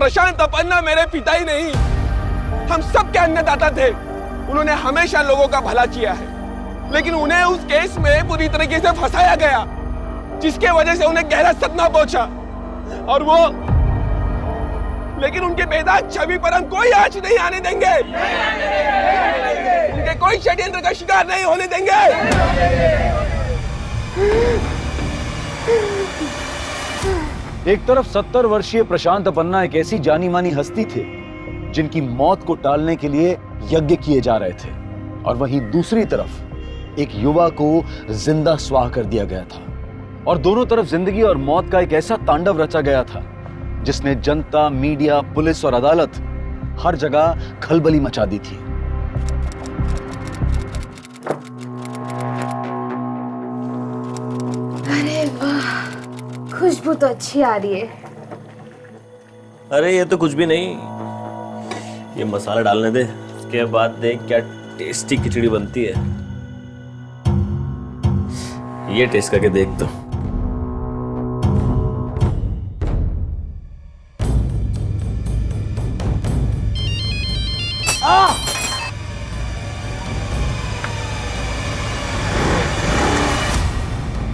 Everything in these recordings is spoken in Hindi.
प्रशांत अपन्ना मेरे पिता ही नहीं, हम सब के अन्नदाता थे। उन्होंने हमेशा लोगों का भला किया है, लेकिन उन्हें उस केस में पूरी तरीके से फंसाया गया, जिसके वजह से उन्हें गहरा सदमा पहुंचा। और वो, लेकिन उनके बेदाग छवि पर हम कोई आंच नहीं आने देंगे। उनके कोई षड्यंत्र का शिकार नहीं होने देंगे। एक तरफ 70 वर्षीय प्रशांत अपन्ना एक ऐसी जानी मानी हस्ती थे जिनकी मौत को टालने के लिए यज्ञ किए जा रहे थे, और वहीं दूसरी तरफ एक युवा को जिंदा स्वाह कर दिया गया था। और दोनों तरफ जिंदगी और मौत का एक ऐसा तांडव रचा गया था जिसने जनता, मीडिया, पुलिस और अदालत हर जगह खलबली मचा दी थी। अरे वाह, खुशबू तो अच्छी आ रही है। अरे ये तो कुछ भी नहीं, ये मसाला डालने दे, उसके बाद देख क्या टेस्टी खिचड़ी बनती है। ये टेस्ट करके देख तो।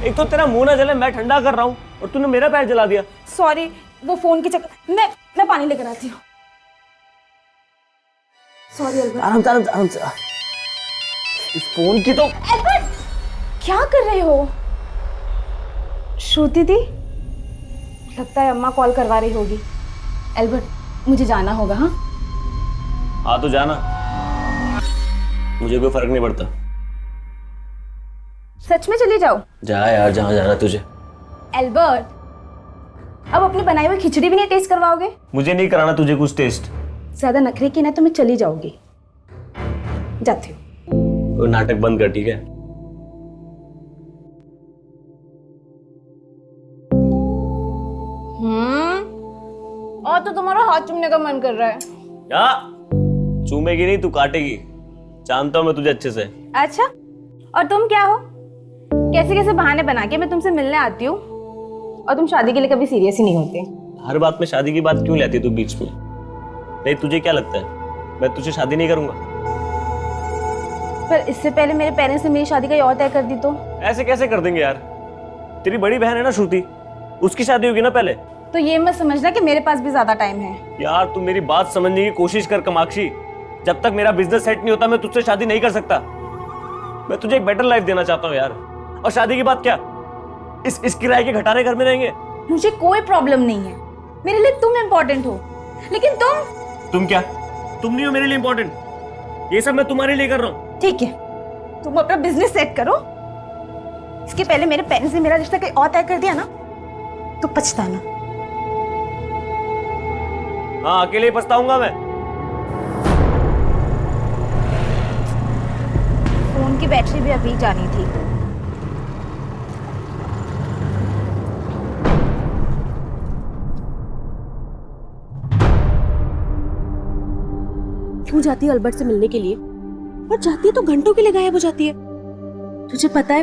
एक तो तेरा मुंह ना जले, मैं ठंडा कर रहा हूँ और तूने मेरा पैर जला दिया। सॉरी, वो फोन के चक्कर। मैं पानी लेकर आती हूँ। Sorry Albert. आराम से, आराम से, आराम से। इस फोन की तो। अल्बर्ट, क्या कर रहे हो? श्रुति दी, लगता है अम्मा कॉल करवा रही होगी। अल्बर्ट, मुझे जाना होगा। हाँ हाँ तो जाना, मुझे कोई फर्क नहीं पड़ता। सच में चली जाओ? जा यार, जहाँ जाना तुझे। अल्बर्ट, अब अपनी बनाई हुई खिचड़ी भी नहीं टेस्ट करवाओगे? मुझे नहीं कराना तुझे कुछ टेस्ट। ज्यादा नखरे की ना तो मैं चली जाऊंगी। जाती हूँ। तो नाटक बंद कर, ठीक है? और तो तुम्हारा हाथ चूमने का मन कर रहा है। क्या? चूमेगी नहीं, तू काटेगी। जानता हूँ मैं तुझे अच्छे से। अच्छा, और तुम क्या हो? कैसे कैसे बहाने बना के मैं तुमसे मिलने आती हूँ, और तुम शादी के लिए कभी सीरियस ही नहीं होते। हर बात में शादी की बात क्यों लाती तू बीच में? नहीं, तुझे क्या लगता है मैं तुझसे शादी नहीं करूंगा? पर इससे पहले मेरे पेरेंट्स ने मेरी शादी का और तय कर दी तो? ऐसे कैसे कर देंगे यार? तेरी बड़ी बहन है ना श्रुति, उसकी शादी होगी ना पहले। तो ये मत समझना कि मेरे पास भी ज्यादा टाइम है। यार तू मेरी बात समझने की कोशिश कर कामाक्षी। जब तक मेरा बिजनेस सेट नहीं होता मैं तुझसे शादी नहीं कर सकता। मैं तुझे एक बेटर लाइफ देना चाहता हूँ यार। और शादी की बात क्या, इस किराए के घटारे घर में रहेंगे। मुझे कोई प्रॉब्लम नहीं है, मेरे लिए तुम इम्पोर्टेंट हो, लेकिन तुम क्या? तुम नहीं हो मेरे लिए इम्पोर्टेंट। ये सब मैं तुम्हारे लिए कर रहा हूँ। ठीक है, तुम अपना बिजनेस सेट करो। इसके पहले मेरे पेरेंट्स ने मेरा रिश्ता कहीं और तय कर दिया ना तो पछताना। हाँ, अकेले ही पछताऊंगा मैं। फोन की बैटरी भी अभी जानी थी। क्यों जाती है अल्बर्ट से मिलने के लिए? और जाती है तो घंटों के लिए गायब हो जाती है। तुझे पता है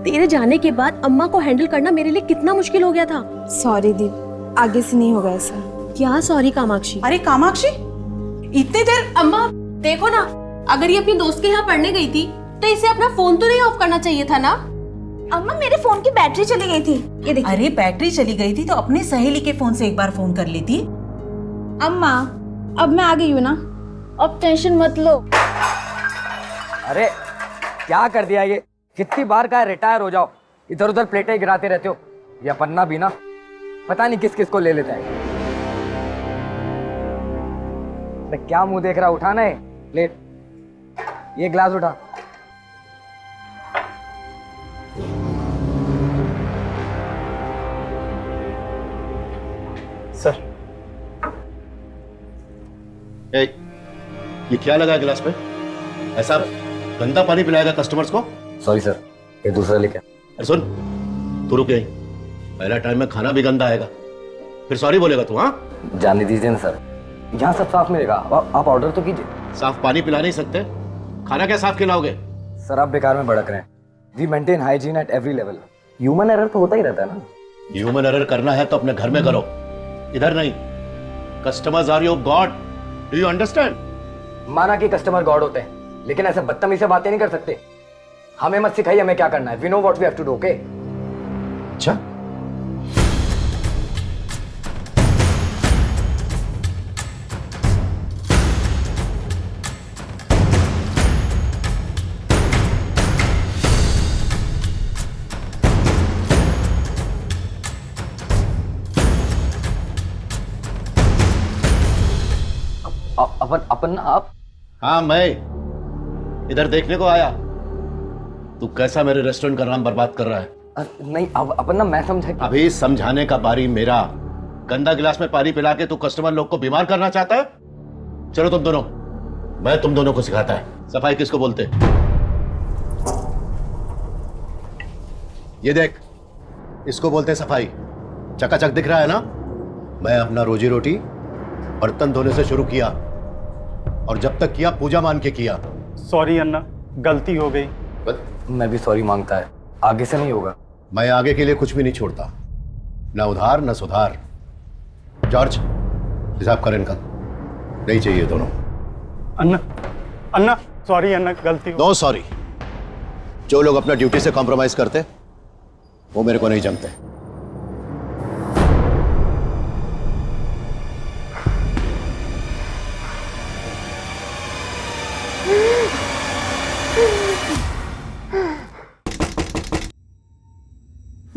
तेरे जाने के बाद अम्मा को हैंडल करना मेरे लिए कितना मुश्किल हो गया था। सॉरी दीप, आगे से नहीं होगा ऐसा। क्या सॉरी कामाक्षी? अरे कामाक्षी, इतने देर। अम्मा देखो ना, अगर ये अपनी दोस्त के यहाँ पढ़ने गई थी तो इसे अपना फोन तो नहीं ऑफ करना चाहिए था ना? अम्मा, मेरे फोन की बैटरी चली गई थी। ये देखिए। अरे बैटरी चली गई थी तो अपने सहेली के फोन से एक बार फोन कर लेती। अम्मा, अब मैं आ गई हूँ ना, अब टेंशन मत लो। अरे क्या कर दिया ये? कितनी बार कहा रिटायर हो जाओ, इधर उधर प्लेटें गिराते रहते हो। या पन्ना भी ना पता नहीं किस किस को ले लेता है। क्या मुंह देख रहा, उठाना है प्लेट। ये ग्लास उठा। सर, ये क्या लगा है गिलास में? ऐसा गंदा पानी पिलाएगा कस्टमर्स को? सॉरी सर, ये दूसरा लेके। अरे सुन, तू रुक यहीं। पहला टाइम में खाना भी गंदा आएगा, फिर सॉरी बोलेगा तू? हाँ, जाने दीजिए ना सर, यहाँ सब साफ मिलेगा। आप ऑर्डर तो कीजिए। साफ पानी पिला नहीं सकते, खाना क्या साफ खिलाओगे? सर आप बेकार में भड़क रहे हैं। We maintain hygiene at every level. Human error तो होता ही रहता है ना। ह्यूमन एरर करना है तो अपने घर में करो, इधर नहीं। Customers are your God. Do you understand? माना कि कस्टमर गॉड होते हैं, लेकिन ऐसे बदतमीज से बातें नहीं कर सकते। हमें मत सिखाइए हमें क्या करना है। We know what we have to do, okay? अच्छा, अपन ना आप हाँ मैं इधर देखने को आया। तू कैसा मेरे रेस्टोरेंट का नाम बर्बाद कर रहा है? नहीं अपन ना, मैं समझा कि अभी समझाने का बारी मेरा। गंदा गिलास में पानी पिला के तू कस्टमर लोग को बीमार करना चाहता है? चलो तुम दोनों, मैं तुम दोनों को सिखाता है सफाई किसको बोलते। ये देख, इसको बोलते हैं सफाई। चकाचक दिख रहा है ना? मैं अपना रोजी रोटी बर्तन धोने से शुरू किया, और जब तक किया पूजा मान के किया। सॉरी अन्ना, गलती हो गई। मैं भी सॉरी मांगता है, आगे से नहीं होगा। मैं आगे के लिए कुछ भी नहीं छोड़ता, ना उधार ना सुधार। जॉर्ज, हिसाब कर इनका। नहीं चाहिए दोनों। अन्ना सॉरी अन्ना, गलती हो। No sorry. जो लोग अपना ड्यूटी से कॉम्प्रोमाइज करते वो मेरे को नहीं जमते।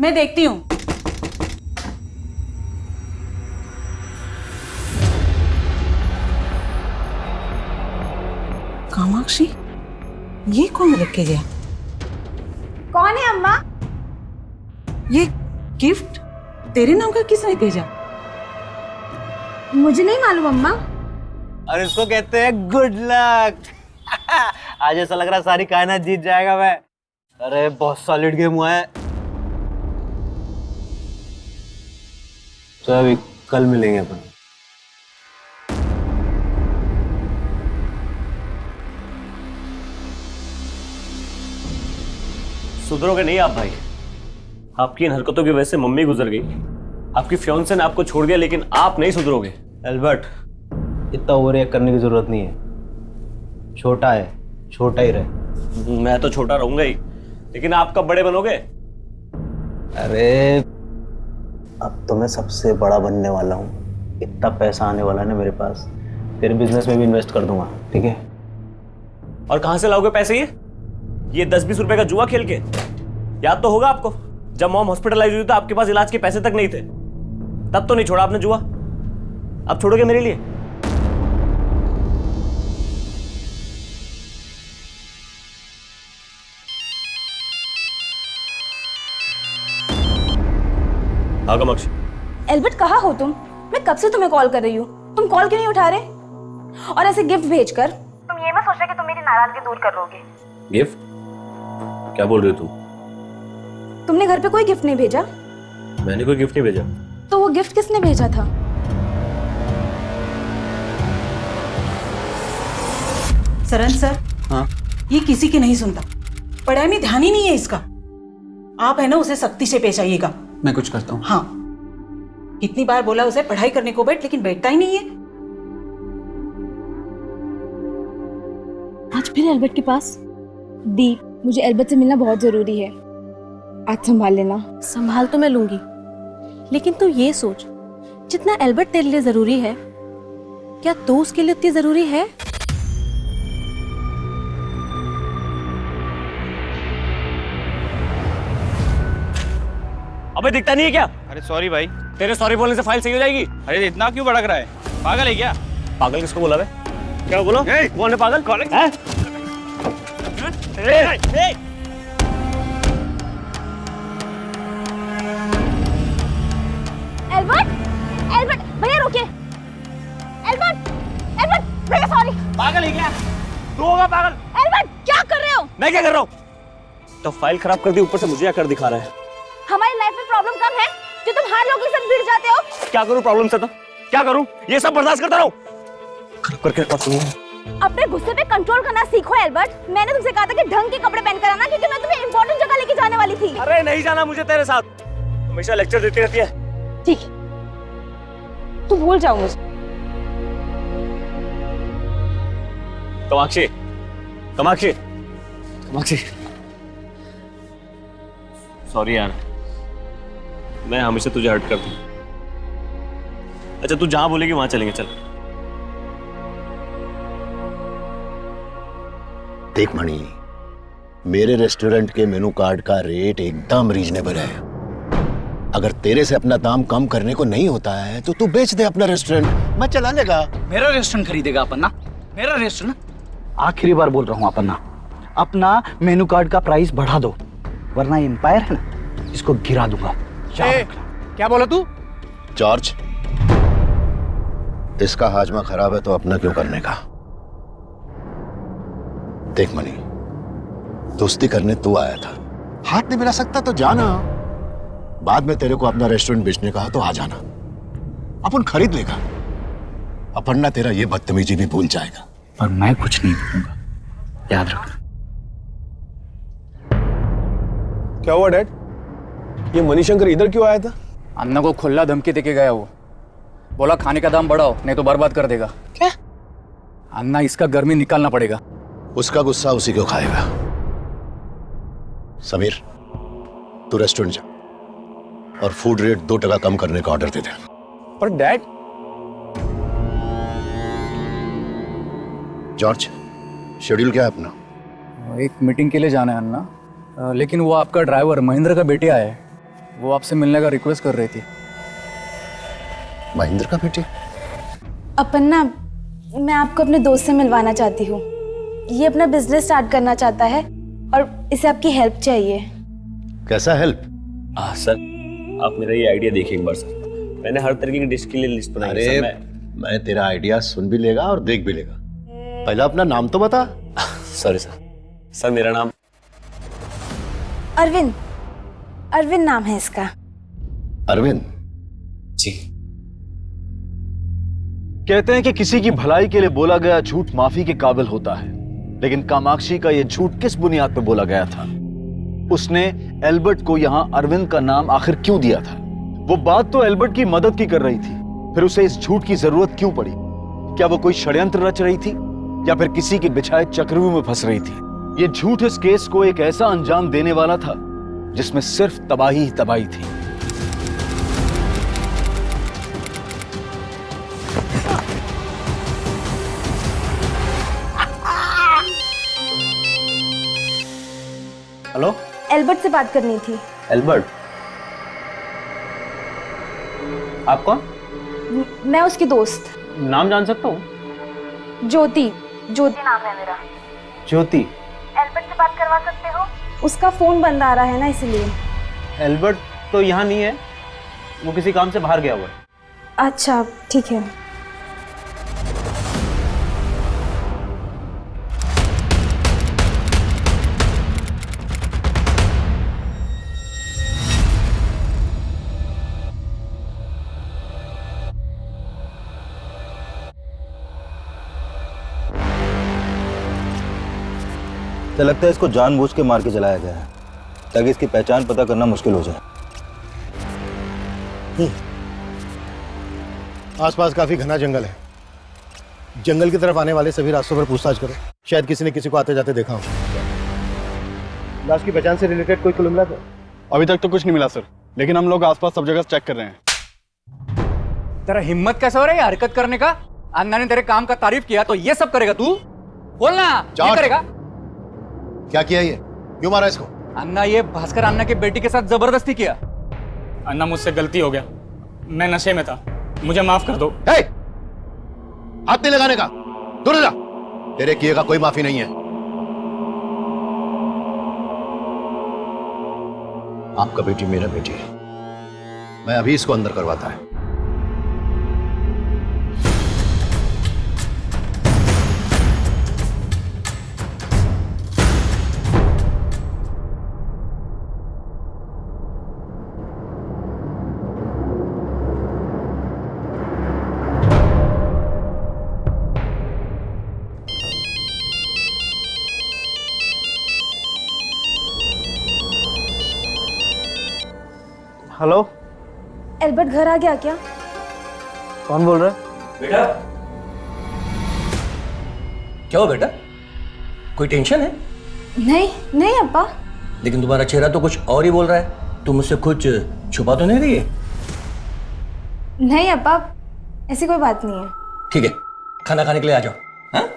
मैं देखती हूँ। कामाक्षी, ये कौन रख के गया? कौन है अम्मा? ये गिफ्ट तेरे नाम का किसने भेजा? मुझे नहीं मालूम अम्मा। और इसको कहते हैं गुड लक। आज ऐसा लग रहा है सारी कायनात जीत जाएगा मैं। अरे बहुत सॉलिड गेम हुआ है। तो अभी कल मिलेंगे अपन। सुधरोगे नहीं आप भाई। आपकी इन हरकतों की वजह से मम्मी गुजर गई, आपकी फियांसे ने आपको छोड़ दिया, लेकिन आप नहीं सुधरोगे। एल्बर्ट, इतना ओवररिएक्ट करने की जरूरत नहीं है। छोटा है, छोटा ही रहे। मैं तो छोटा रहूंगा ही, लेकिन आप कब बड़े बनोगे? अरे अब तो मैं सबसे बड़ा बनने वाला हूँ। इतना पैसा आने वाला है ना मेरे पास, तेरे बिजनेस में भी इन्वेस्ट कर दूंगा, ठीक है? और कहां से लाओगे पैसे? ये 10-20 रुपए का जुआ खेल के? याद तो होगा आपको, जब मॉम हॉस्पिटलाइज हुई तो आपके पास इलाज के पैसे तक नहीं थे, तब तो नहीं छोड़ा आपने जुआ। अब छोड़ोगे मेरे लिए? हाँ कामाक्षी। एल्बर्ट कहाँ हो तुम? मैं कब से तुम्हें कॉल कर रही हूँ, तुम कॉल क्यों नहीं उठा रहे? और ऐसे गिफ्ट भेजकर तुम ये मत सोच रहे कि तुम मेरी नाराजगी दूर कर लोगे। गिफ्ट? क्या बोल रही हो तुम? तुमने घर पे कोई गिफ्ट नहीं भेजा? मैंने कोई गिफ्ट नहीं भेजा। तो वो गिफ्ट किसने भेजा था? सरन सर, हाँ? ये किसी की नहीं सुनता, पढ़ाई में ध्यान ही नहीं है इसका। आप है ना, उसे सख्ती से पेश आइएगा। मैं कुछ करता हूँ। हाँ, कितनी बार बोला उसे पढ़ाई करने को बैठ, लेकिन बैठता ही नहीं है। आज फिर एल्बर्ट के पास? दी, मुझे एल्बर्ट से मिलना बहुत जरूरी है, आज संभाल लेना। संभाल तो मैं लूंगी, लेकिन तू ये सोच, जितना एल्बर्ट तेरे लिए जरूरी है, क्या तू उसके लिए उतनी जरूरी है? अबे दिखता नहीं है क्या? अरे सॉरी भाई। तेरे सॉरी बोलने से फाइल सही हो जाएगी? अरे इतना क्यों भड़क रहा है? पागल है क्या? पागल किसको बोला बे? क्या बोलो? कौन है पागल? हैं? एल्बर्ट, एल्बर्ट भैया रुकिए। एल्बर्ट, एल्बर्ट भैया सॉरी। पागल है क्या? तू होगा पागल? एल्बर्ट क्या कर रहे हो? मैं क्या कर रहा हूँ? तो फाइल खराब कर दी, ऊपर से मुझे आकर दिखा रहा है। हमारी लाइफ में प्रॉब्लम कब है जो तुम हर लोगों के साथ भिड़ जाते हो? क्या करूं प्रॉब्लम से? तो क्या करूं? ये सब बर्दाश्त करता रहूं? करके अपने गुस्से पे कंट्रोल करना सीखो एल्बर्ट। मैंने तुमसे कहा था कि ढंग के कपड़े पहनकर आना, क्योंकि मैं तुम्हें इंपॉर्टेंट जगह लेके जाने वाली थी। अरे नहीं जाना मुझे तेरे साथ, हमेशा लेक्चर देती रहती है। ठीक है, तू भूल जाओ मुझे। कामाक्षी, कामाक्षी, कामाक्षी, सॉरी यार, मैं हमेशा तुझे हर्ट कर दूं। अच्छा तू जहां बोलेगी वहां चलेंगे, चल। देख मणि, मेरे रेस्टोरेंट के मेनू कार्ड का रेट एकदम रीजनेबल है। अगर तेरे से अपना दाम कम करने को नहीं होता है तो तू बेच दे अपना रेस्टोरेंट, मैं चला लेगा। मेरा रेस्टोरेंट खरीदेगा अपना? मेरा रेस्टोरेंट? आखिरी बार बोल रहा हूँ अपना, अपना मेनू कार्ड का प्राइस बढ़ा दो, वरना एम्पायर है ना, इसको गिरा दूंगा। क्या बोला तू? जॉर्ज, इसका हाजमा खराब है तो अपना क्यों करने का। देख मणि, दोस्ती करने तू आया था, हाथ नहीं मिला सकता तो जाना। बाद में तेरे को अपना रेस्टोरेंट बेचने का तो आ जाना, अपन खरीद लेगा। अपना तेरा ये बदतमीजी भी भूल जाएगा। पर मैं कुछ नहीं भूलूंगा, याद रखना। क्या हुआ डैड? ये मणिशंकर इधर क्यों आया था? अन्ना को खुला धमकी देके गया वो, बोला खाने का दाम बढ़ाओ नहीं तो बर्बाद कर देगा। क्या? अन्ना इसका गर्मी निकालना पड़ेगा। उसका गुस्सा उसी को खाएगा। समीर, तू रेस्टोरेंट जा और फूड रेट 2% कम करने का ऑर्डर दे दे। पर डैड, जॉर्ज, शेड्यूल क्या है अपना? एक मीटिंग के लिए जाना है अन्ना, लेकिन वो आपका ड्राइवर महेंद्र का बेटे आया है, वो आपसे मिलने का रिक्वेस्ट कर रही थी। महेंद्र का बेटे? अपन्ना, मैं आपको अपने दोस्त से मिलवाना चाहती हूँ। ये अपना बिजनेस स्टार्ट करना चाहता है और इसे आपकी हेल्प चाहिए। कैसा हेल्प? सर आप मेरा ये आइडिया देखिए एक बार सर, मैंने हर तरीके की डिश के लिए लिस्ट बनाई है अरे सर। मैं तेरा आइडिया सुन भी लेगा और देख भी लेगा। पहले अपना नाम तो बता। सॉरी सर, सर मेरा नाम अरविंद, अरविंद नाम है इसका। अरविंद जी। कहते हैं कि किसी की भलाई के लिए बोला गया झूठ माफी के काबिल होता है, लेकिन कामाक्षी का यह झूठ किस बुनियाद पर बोला गया था? उसने एल्बर्ट को यहां अरविंद का नाम आखिर क्यों दिया था? वो बात तो एल्बर्ट की मदद की कर रही थी, फिर उसे इस झूठ की जरूरत क्यों पड़ी? क्या वो कोई षड्यंत्र रच रही थी या फिर किसी के बिछाए चक्रव्यूह में फंस रही थी? ये झूठ इस केस को एक ऐसा अंजाम देने वाला था जिसमें सिर्फ तबाही ही तबाही थी। हेलो, एल्बर्ट से बात करनी थी। एल्बर्ट? आप कौन? मैं उसकी दोस्त। नाम जान सकता हूँ? ज्योति, ज्योति नाम है मेरा। ज्योति? एल्बर्ट से बात करवा सकते हो? उसका फोन बंद आ रहा है ना, इसलिए। एल्बर्ट तो यहाँ नहीं है, वो किसी काम से बाहर गया हुआ है। अच्छा ठीक है। तो लगता है इसको जानबूझ के मार के जलाया गया है ताकि इसकी पहचान पता करना मुश्किल हो जाए। आसपास काफी घना जंगल है। जंगल की तरफ आने वाले सभी रास्तों पर पूछताछ करो, शायद किसी ने किसी को आते जाते देखा हो। लाश की पहचान से रिलेटेड कोई क्लू मिला था? अभी तक तो कुछ नहीं मिला सर, लेकिन हम लोग आसपास सब जगह चेक कर रहे हैं। तेरा हिम्मत कैसे हो रहा है हरकत करने का? अन्ना ने तेरे काम का तारीफ किया तो ये सब करेगा तू? बोलना, ये करेगा? क्या किया ये? क्यों मारा इसको? अन्ना, ये भास्कर अन्ना के बेटी के साथ जबरदस्ती किया। अन्ना मुझसे गलती हो गया, मैं नशे में था, मुझे माफ कर दो। हाथ नहीं लगाने का, दूर जा। तेरे किए का कोई माफी नहीं है। आपका बेटी मेरा बेटी है, मैं अभी इसको अंदर करवाता है। हेलो, एल्बर्ट घर आ गया क्या? कौन बोल रहा है? बेटा क्या हो बेटा, कोई टेंशन है? नहीं नहीं अब्बा। लेकिन तुम्हारा चेहरा तो कुछ और ही बोल रहा है। तुम मुझसे कुछ छुपा तो नहीं रही है? नहीं अब्बा, ऐसी कोई बात नहीं है। ठीक है, खाना खाने के लिए आ जाओ। हाँ?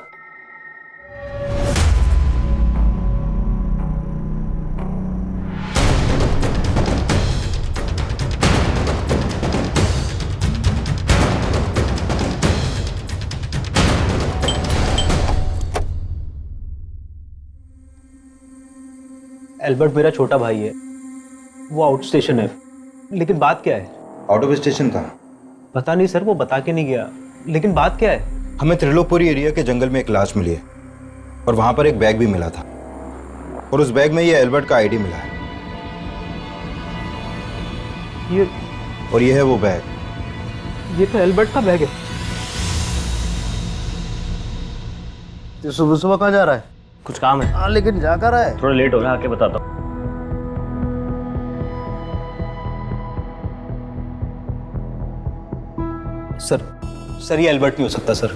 एल्बर्ट मेरा छोटा भाई है, वो आउट स्टेशन है। लेकिन बात क्या है? आउट ऑफ स्टेशन कहाँ? पता नहीं सर, वो बता के नहीं गया। लेकिन बात क्या है? हमें त्रिलोकपुरी एरिया के जंगल में एक लाश मिली है और वहां पर एक बैग भी मिला था और उस बैग में ये एल्बर्ट का आईडी मिला है। ये है वो बैग। ये तो एल्बर्ट का बैग है। तो सुबह सुबह कहाँ जा रहा है? कुछ काम है। हाँ लेकिन जा कर रहा है। थोड़ा लेट हो रहा है, आके बताता हूँ। सर ये एल्बर्ट नहीं हो सकता सर।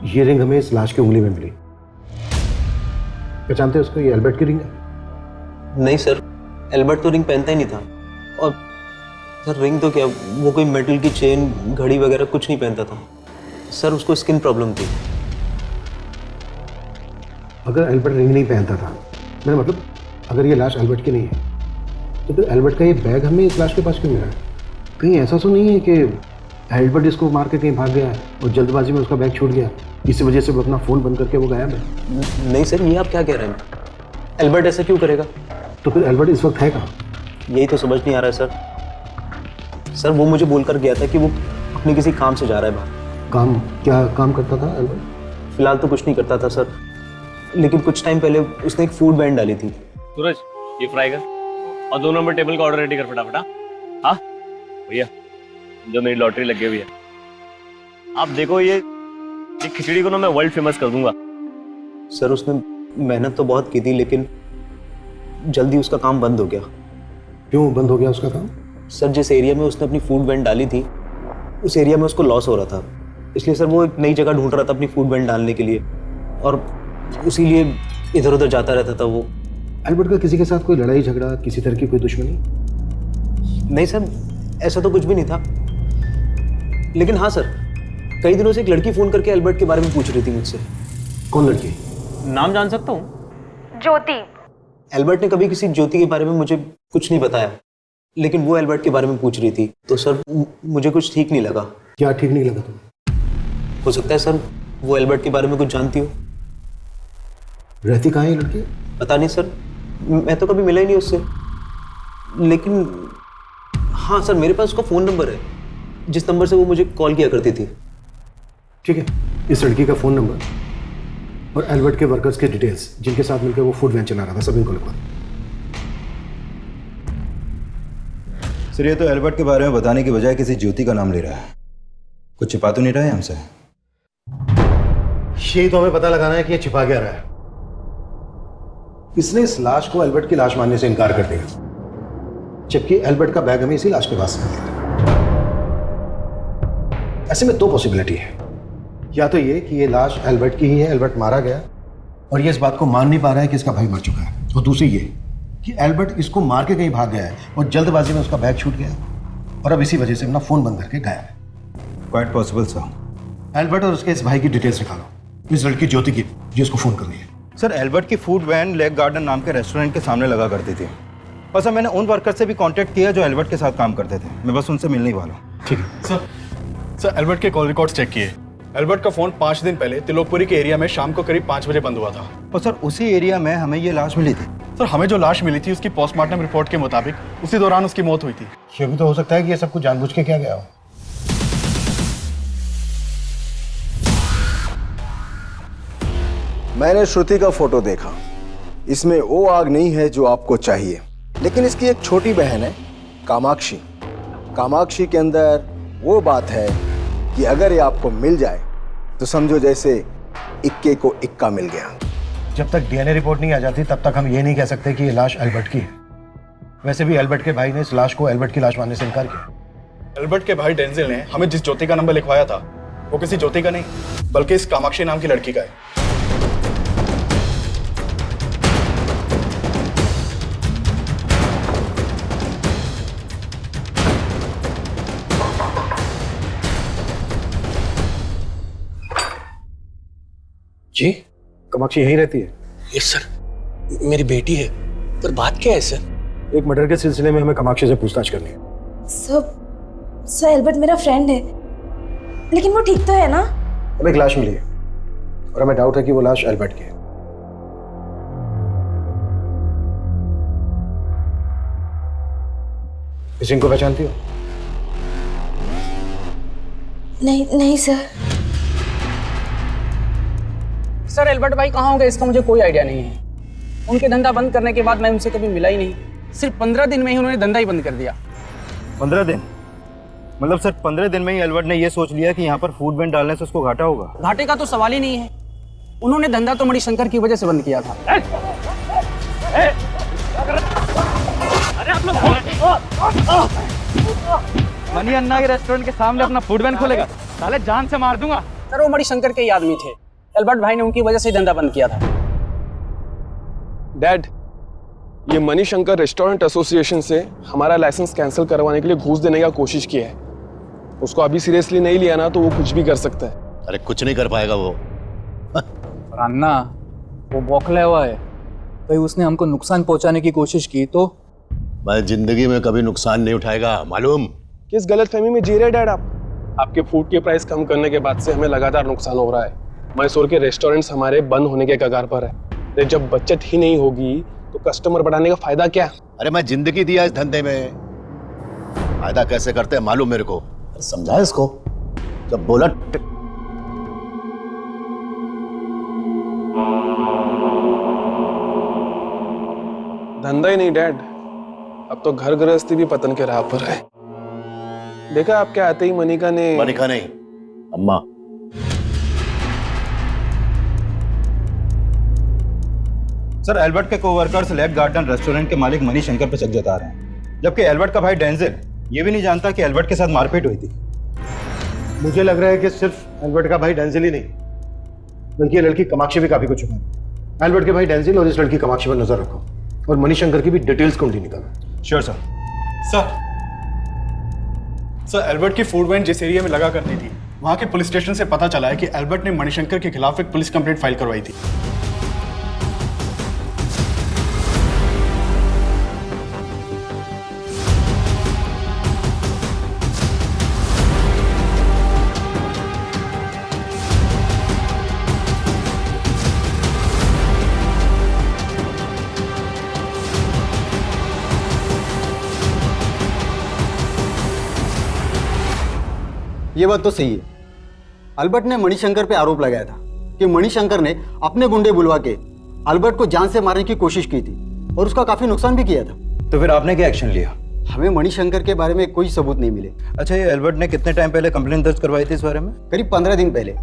ये रिंग हमें इस लाश की उंगली में मिली। पहचानते हो उसको? ये एल्बर्ट की रिंग है। नहीं सर, एल्बर्ट तो रिंग पहनता ही नहीं था। और सर रिंग तो क्या, वो कोई मेटल की चेन घड़ी वगैरह कुछ नहीं पहनता था सर। उसको स्किन प्रॉब्लम थी। अगर एल्बर्ट रिंग नहीं पहनता था, मेरा मतलब अगर ये लाश एल्बर्ट की नहीं है, तो फिर एल्बर्ट का ये बैग हमें इस लाश के पास क्यों मिला है? कहीं ऐसा तो नहीं है कि एल्बर्ट इसको मार के कहीं भाग गया है और जल्दबाजी में उसका बैग छूट गया, इसी वजह से वो अपना फ़ोन बंद करके वो गायब है? नहीं सर, ये आप क्या कह रहे हैं? एल्बर्ट ऐसा क्यों करेगा? तो फिर एल्बर्ट इस वक्त है कहाँ? यही तो समझ नहीं आ रहा है सर। वो मुझे बोल कर गया था कि वो अपने किसी काम से जा रहा है बाहर। काम? क्या काम करता था एल्बर्ट? फिलहाल तो कुछ नहीं करता था सर, लेकिन कुछ टाइम पहले उसने एक फूड बैंड डाली थी। सूरज, ये फ्राई कर और 2 नंबर टेबल का ऑर्डर रेडी कर फटाफट। हाँ भैया, जो मेरी लॉटरी लगी हुई है। आप देखो, ये खिचड़ी को ना मैं वर्ल्ड फेमस कर दूंगा। सर उसने मेहनत तो बहुत की थी, लेकिन जल्दी उसका काम बंद हो गया। क्यों बंद हो गया उसका काम? सर जिस एरिया में उसने अपनी फूड वैन डाली थी, उस एरिया में उसको लॉस हो रहा था। इसलिए सर वो एक नई जगह ढूंढ रहा था अपनी फूड वैन डालने के लिए, और उसीलिए इधर उधर जाता रहता था वो। एल्बर्ट का किसी के साथ कोई लड़ाई झगड़ा, किसी तरह की कोई दुश्मनी? नहीं सर, ऐसा तो कुछ भी नहीं था। लेकिन हाँ सर, कई दिनों से एक लड़की फोन करके एल्बर्ट के बारे में पूछ रही थी मुझसे। कौन लड़की? नाम जान सकता हूँ? ज्योति। एल्बर्ट ने कभी किसी ज्योति के बारे में मुझे कुछ नहीं बताया, लेकिन वो एल्बर्ट के बारे में पूछ रही थी। तो सर मुझे कुछ ठीक नहीं लगा। क्या ठीक नहीं लगा तुम्हें? हो सकता है सर वो एल्बर्ट के बारे में कुछ जानती हो। रहती कहाँ है लड़की? पता नहीं सर, मैं तो कभी मिला ही नहीं उससे। लेकिन हाँ सर, मेरे पास उसका फ़ोन नंबर है, जिस नंबर से वो मुझे कॉल किया करती थी। ठीक है, इस लड़की का फ़ोन नंबर और एल्बर्ट के वर्कर्स के डिटेल्स, जिनके साथ मिलकर वो फूड वैन चला रहा था, सब इनको लिखवा। सर ये तो एल्बर्ट के बारे में बताने की बजाय किसी ज्योति का नाम ले रहा है। कुछ छिपा तो नहीं रहा है हमसे? यही तो हमें पता लगाना है कि ये छिपा क्या रहा है। इसने इस लाश को एल्बर्ट की लाश मानने से इनकार कर दिया, जबकि एल्बर्ट का बैग हमें इसी लाश के पास मिला। ऐसे में 2 पॉसिबिलिटी है। या तो ये कि ये लाश एल्बर्ट की ही है, एल्बर्ट मारा गया और ये इस बात को मान नहीं पा रहा है कि इसका भाई मर चुका है, और दूसरी ये कि एल्बर्ट इसको मार के कहीं भाग गया है और जल्दबाजी में उसका बैग छूट गया और अब इसी वजह से अपना फ़ोन बंद करके गायब है। Quite possible sir. एल्बर्ट और उसके इस भाई की डिटेल्स निकालो, इस लड़की ज्योति की, जिसको फ़ोन कर रही है। सर एल्बर्ट की फूड वैन लेक गार्डन नाम के रेस्टोरेंट के सामने लगा करती थी, और सर मैंने उन वर्कर से भी कांटेक्ट किया जो एल्बर्ट के साथ काम करते थे। मैं बस उनसे मिलने ही वाला हूँ। ठीक है सर एल्बर्ट के कॉल रिकॉर्ड्स चेक किए। एल्बर्ट का फोन 5 दिन पहले त्रिलोकपुरी के एरिया में शाम को करीब 5 बजे बंद हुआ था। और सर उसी एरिया में हमें ये लाश मिली थी। सर हमें जो लाश मिली थी उसकी पोस्टमार्टम रिपोर्ट के मुताबिक उसी दौरान उसकी मौत हुई थी। ये भी तो हो सकता है कि ये सब कुछ जानबूझ के किया गया हो। मैंने श्रुति का फोटो देखा, इसमें वो आग नहीं है जो आपको चाहिए, लेकिन इसकी एक छोटी बहन है कामाक्षी। कामाक्षी के अंदर वो बात है कि अगर ये आपको मिल जाए तो समझो जैसे इक्के को इक्का मिल गया। जब तक डीएनए रिपोर्ट नहीं आ जाती तब तक हम ये नहीं कह सकते कि ये लाश एल्बर्ट की है। वैसे भी एल्बर्ट के भाई ने इस लाश को एल्बर्ट की लाश मानने से इनकार किया। एल्बर्ट के भाई डेंजिल ने हमें जिस ज्योति का नंबर लिखवाया था वो किसी ज्योति का नहीं बल्कि इस कामाक्षी नाम की लड़की का है। जी कामाक्षी यहीं रहती है? यस सर, मेरी बेटी है। पर बात क्या है सर? एक मर्डर के सिलसिले में हमें कामाक्षी से पूछताछ करनी है। सर एल्बर्ट मेरा फ्रेंड है, लेकिन वो ठीक तो है ना? हमें एक लाश मिली है और हमें डाउट है कि वो लाश एल्बर्ट की है। इस इनको पहचानती हो? नहीं सर। सर एल्बर्ट भाई कहाँ होंगे इसका मुझे कोई आइडिया नहीं है। उनके धंधा बंद करने के बाद मैं उनसे कभी मिला ही नहीं। सिर्फ 15 दिन में ही उन्होंने धंधा ही बंद कर दिया। 15 दिन? मतलब सर 15 दिन में ही एल्बर्ट ने ये सोच लिया कि यहाँ पर फूड वेंड डालने से उसको घाटा होगा? घाटे का तो सवाल ही नहीं है। उन्होंने धंधा तो मणिशंकर की वजह से बंद किया था। मनी अन्ना के रेस्टोरेंट के सामने अपना फूड वैन खोलेगा? साले जान से मार दूंगा। सर वो मणिशंकर के ही आदमी थे। एल्बर्ट भाई ने उनकी वजह से धंधा बंद किया था। डैड, ये मणिशंकर रेस्टोरेंट एसोसिएशन से हमारा लाइसेंस कैंसिल करवाने के लिए घूस देने का कोशिश किया है। उसको अभी सीरियसली नहीं लिया ना तो वो कुछ भी कर सकता है। अरे कुछ नहीं कर पाएगा वो। अन्ना वो बौखला हुआ है, कहीं उसने हमको नुकसान पहुंचाने की कोशिश की तो? मैं जिंदगी में कभी नुकसान नहीं उठाएगा, मालूम? किस गलतफहमी में जी रहे डैड आप? आपके फूड के प्राइस कम करने के बाद से हमें लगातार नुकसान हो रहा है। मैसूर के रेस्टोरेंट्स हमारे बंद होने के कगार पर है। जब बचत ही नहीं होगी तो कस्टमर बढ़ाने का फायदा क्या? अरे मैं जिंदगी दिया इस धंधे में, फायदा कैसे करते हैं मालूम मेरे को। समझा इसको? जब बोला धंधा ही नहीं डैड, अब तो घर गृहस्थी भी पतन के राह पर है। देखा आपके आते ही मनिका नहीं, अम्मा। सर एल्बर्ट के कोवर्कर्स लेक गार्डन रेस्टोरेंट के मालिक मणिशंकर पर शक जता रहे हैं, जबकि एल्बर्ट का भाई डेंजिल ये भी नहीं जानता कि एल्बर्ट के साथ मारपीट हुई थी। मुझे लग रहा है कि सिर्फ एल्बर्ट का भाई डेंजिल ही नहीं बल्कि ये लड़की कामाक्षी भी काफी कुछ है। एल्बर्ट के भाई डेंजिल और इस लड़की कामाक्षी पर नजर रखो और मणिशंकर की भी डिटेल्स ढूंढी निकालो। Sure sir. सर एल्बर्ट की फूड वैन जिस एरिया में लगा करती थी वहां के पुलिस स्टेशन से पता चला है कि एल्बर्ट ने मणिशंकर के खिलाफ एक पुलिस कंप्लेंट फाइल करवाई थी। ये बात तो सही है। अल्बर्ट ने मणिशंकर पे आरोप लगाया था कि मणिशंकर ने अपने गुंडे बुलवा के अल्बर्ट को जान से मारने की कोशिश की थी और उसका काफी नुकसान भी किया था। तो फिर आपने क्या एक्शन लिया? हमें मणिशंकर के बारे में कोई सबूत नहीं मिले। अच्छा, ये एल्बर्ट ने कितने टाइम पहले कंप्लेंट दर्ज करवाई थी इस बारे में? करीब 15 दिन पहले।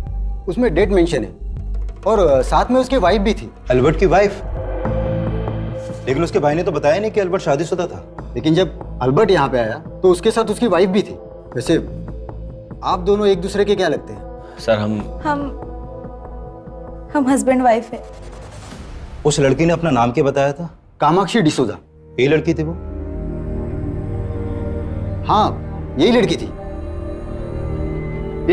उसमें डेट मेंशन है और साथ में उसकी वाइफ भी थी। एल्बर्ट की वाइफ? लेकिन उसके भाई ने तो बताया नहीं कि एल्बर्ट शादीशुदा था। लेकिन जब अल्बर्ट यहाँ पे आया तो उसके साथ उसकी वाइफ भी थी। वैसे आप दोनों एक दूसरे के क्या लगते हैं? सर हम हस्बैंड वाइफ है। उस लड़की ने अपना नाम क्या बताया था? कामाक्षी डिसूजा। यही लड़की थी वो? हाँ यही लड़की थी।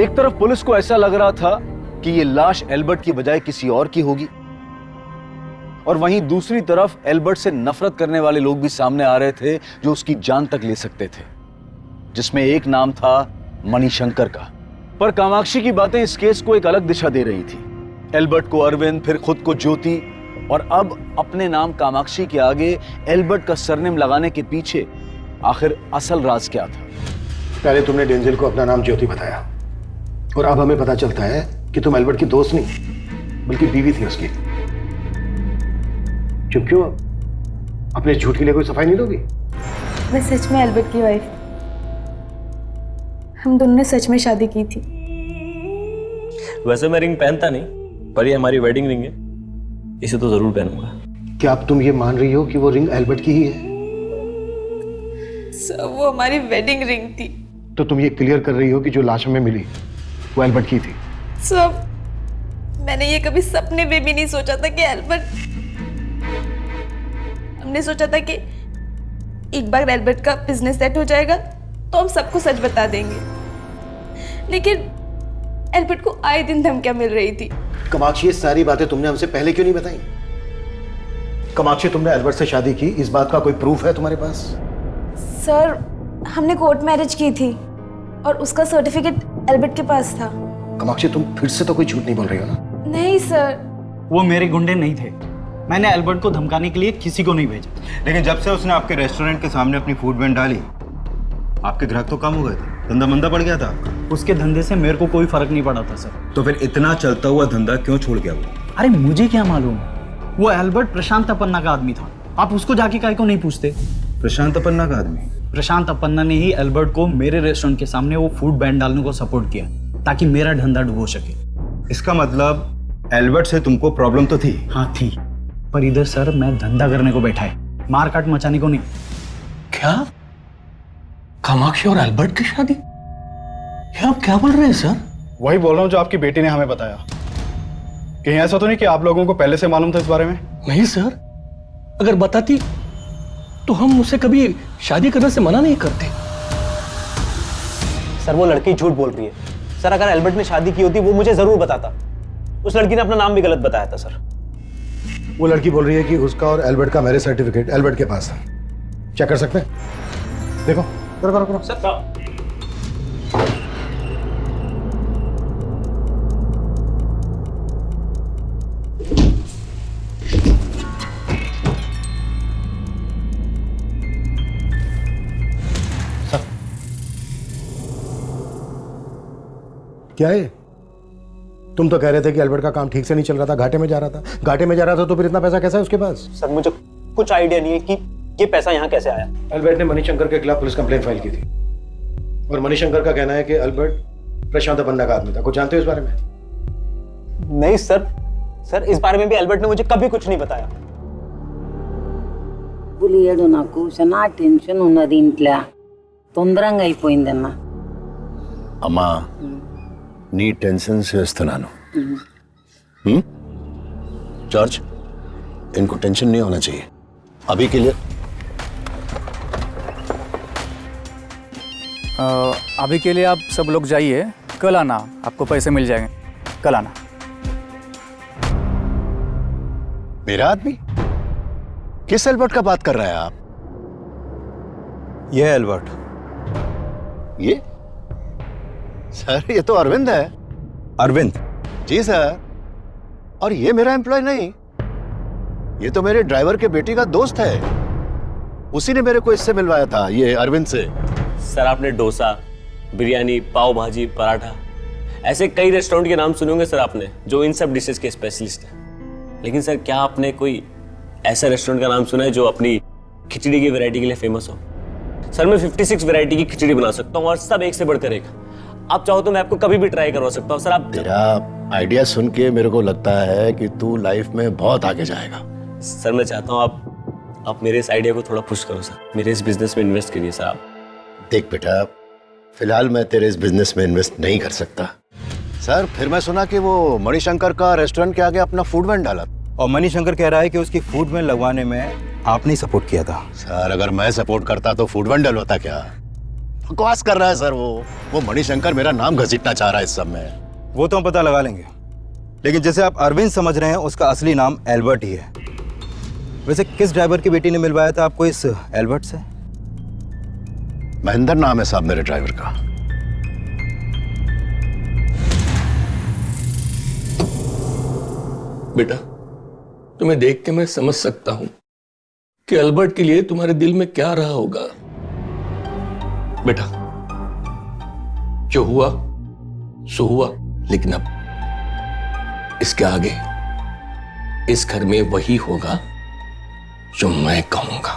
एक तरफ पुलिस को ऐसा लग रहा था कि ये लाश एल्बर्ट की बजाय किसी और की होगी और वहीं दूसरी तरफ एल्बर्ट से नफरत करने वाले लोग भी सामने आ रहे थे जो उसकी जान तक ले सकते थे, जिसमें एक नाम था मणिशंकर का। पर कामाक्षी की बातें इस केस को एक अलग दिशा दे रही थी। एल्बर्ट को अरविंद, फिर खुद को ज्योति और अब अपने नाम कामाक्षी के आगे एल्बर्ट का सरनेम लगाने के पीछे आखिर असल राज क्या था? पहले तुमने डेंजिल को अपना नाम ज्योति बताया और अब हमें पता चलता है कि तुम एल्बर्ट की दोस्त नहीं बल्कि बीवी थी उसकी। क्यों अपने झूठ के लिए कोई सफाई नहीं दोगी? मैं सच में एल्बर्ट की वाइफ। हम दोनों ने सच में शादी की थी। वैसे मैं रिंग पहनता नहीं, पर ये हमारी वेडिंग रिंग है, इसे तो जरूर पहनूंगा। क्या अब तुम ये मान रही हो कि वो रिंग एल्बर्ट की ही है? सर वो हमारी वेडिंग रिंग थी। तो तुम ये क्लियर कर रही हो कि जो लाश हमें मिली वो एल्बर्ट की थी। सब मैंने ये कभी सपने में भी नहीं सोचा था कि एल्बर्ट, हमने सोचा था कि एक बार एल्बर्ट का बिजनेस सेट हो जाएगा तो हम सबको सच बता देंगे, लेकिन एल्बर्ट को आए दिन धमकियां मिल रही थी। कामाक्षी, ये सारी बातें तुमने हमसे पहले क्यों नहीं बताई? कामाक्षी, तुमने एल्बर्ट से शादी की, इस बात का कोई प्रूफ है तुम्हारे पास? सर, हमने कोर्ट मैरिज की थी और उसका सर्टिफिकेट एल्बर्ट के पास था। कामाक्षी, तुम फिर से तो कोई झूठ नहीं बोल रही हो ना? नहीं सर। वो मेरे गुंडे नहीं थे, मैंने एल्बर्ट को धमकाने के लिए किसी को नहीं भेजा। लेकिन जब से उसने आपके रेस्टोरेंट के सामने अपनी फूड वैन डाली, आपके ग्राहक तो कम हो गए थे, धंधा मंदा पड़ गया था आपका। उसके धंधे से मेरे को कोई फर्क नहीं पड़ा था सर। तो फिर इतना चलता हुआ धंधा क्यों छोड़ गया वो? अरे मुझे क्या मालूम, वो एल्बर्ट प्रशांत अपन्ना का आदमी था। आप उसको जाके काहे को नहीं पूछते? प्रशांत अपन्ना का आदमी? प्रशांत अपन्ना ने ही एल्बर्ट को मेरे रेस्टोरेंट के सामने वो फूड बैन डालने को सपोर्ट किया ताकि मेरा धंधा डुबो सके। इसका मतलब एल्बर्ट से तुमको प्रॉब्लम तो थी? हाँ थी, पर इधर सर मैं धंधा करने को बैठा है, मारकाट मचाने को नहीं। क्या? कामाक्षी और एल्बर्ट की शादी? ये आप क्या बोल रहे हैं सर? वही बोल रहा हूँ जो आपकी बेटी ने हमें बताया। कहीं ऐसा तो नहीं कि आप लोगों को पहले से मालूम था इस बारे में? नहीं सर, अगर बताती तो हम उससे कभी शादी करने से मना नहीं करते। सर, वो लड़की झूठ बोल रही है। सर, अगर एल्बर्ट ने शादी की होती वो मुझे जरूर बताता। उस लड़की ने अपना नाम भी गलत बताया था सर। वो लड़की बोल रही है कि उसका और एल्बर्ट का मैरिज सर्टिफिकेट एल्बर्ट के पास था। चेक कर सकते हैं? देखो, करो करो करो। सर, क्या है? तुम तो कह रहे थे कि एल्बर्ट का काम ठीक से नहीं चल रहा था, घाटे में जा रहा था। घाटे में जा रहा था तो फिर इतना पैसा कैसा है उसके पास? सर, मुझे कुछ आइडिया नहीं है कि ये पैसा यहाँ कैसे आया। एल्बर्ट ने मणिशंकर के खिलाफ पुलिस कंप्लेंट फाइल की थी और मणिशंकर का कहना है कि एल्बर्ट प्रशांत अपन्ना का आदमी था। कुछ जानते हो इस बारे में? नहीं सर, इस बारे में भी एल्बर्ट ने मुझे कभी कुछ नहीं बताया। పులియేడు నాకు చాలా టెన్షన్ ఉన్నది ఇంట్లో తొందరగా అయిపోయిందన్న అమ్మా నీ టెన్షన్ చేస్తున్నాను जॉर्ज इनको टेंशन नहीं होना चाहिए अभी के लिए। अभी के लिए आप सब लोग जाइए, कल आना, आपको पैसे मिल जाएंगे, कल आना। मेरा आदमी? किस एल्बर्ट का बात कर रहे हैं आप? ये एल्बर्ट। ये सर, ये तो अरविंद है। अरविंद? जी सर, और ये मेरा एम्प्लॉय नहीं, ये तो मेरे ड्राइवर के बेटी का दोस्त है। उसी ने मेरे को इससे मिलवाया था, ये अरविंद से। सर, आपने डोसा, बिरयानी, पाव भाजी, पराठा, ऐसे कई रेस्टोरेंट के नाम सुने होंगे सर आपने, जो इन सब डिशेस के स्पेशलिस्ट हैं। लेकिन सर, क्या आपने कोई ऐसा रेस्टोरेंट का नाम सुना है जो अपनी खिचड़ी की वैरायटी के लिए फेमस हो? सर, मैं 56 वैरायटी की खिचड़ी बना सकता हूँ और सब एक से बढ़कर एक। आप चाहो तो मैं आपको कभी भी ट्राई करवा सकता हूँ सर। आप तेरा आइडिया सुन के मेरे को लगता है कि तू लाइफ में बहुत आगे जाएगा। सर, मैं चाहता हूँ आप मेरे इस आइडिया को थोड़ा पुश करो सर, मेरे इस बिजनेस में इन्वेस्ट करिए सर आप। देख बेटा, फिलहाल मैं तेरे इस बिजनेस में इन्वेस्ट नहीं कर सकता। सर, फिर मैं सुना कि वो मणिशंकर का रेस्टोरेंट के आगे अपना फूड वैन डाला और मणिशंकर कह रहा है कि उसकी फूड वैन लगवाने में आपने ही सपोर्ट किया था। सर, अगर मैं सपोर्ट करता तो फूड वैन डलवाता क्या? बकवास कर रहा है सर। वो मणिशंकर मेरा नाम घसीटना चाह रहा है इस सब में। वो तो हम पता लगा लेंगे, लेकिन जैसे आप अरविंद समझ रहे हैं, उसका असली नाम एल्बर्ट ही है। वैसे किस ड्राइवर की बेटी ने मिलवाया था आपको इस एल्बर्ट से? महेंद्र नाम है साहब मेरे ड्राइवर का। बेटा, तुम्हें देख के मैं समझ सकता हूं कि एल्बर्ट के लिए तुम्हारे दिल में क्या रहा होगा। बेटा, जो हुआ सो हुआ, लेकिन अब इसके आगे इस घर में वही होगा जो मैं कहूंगा।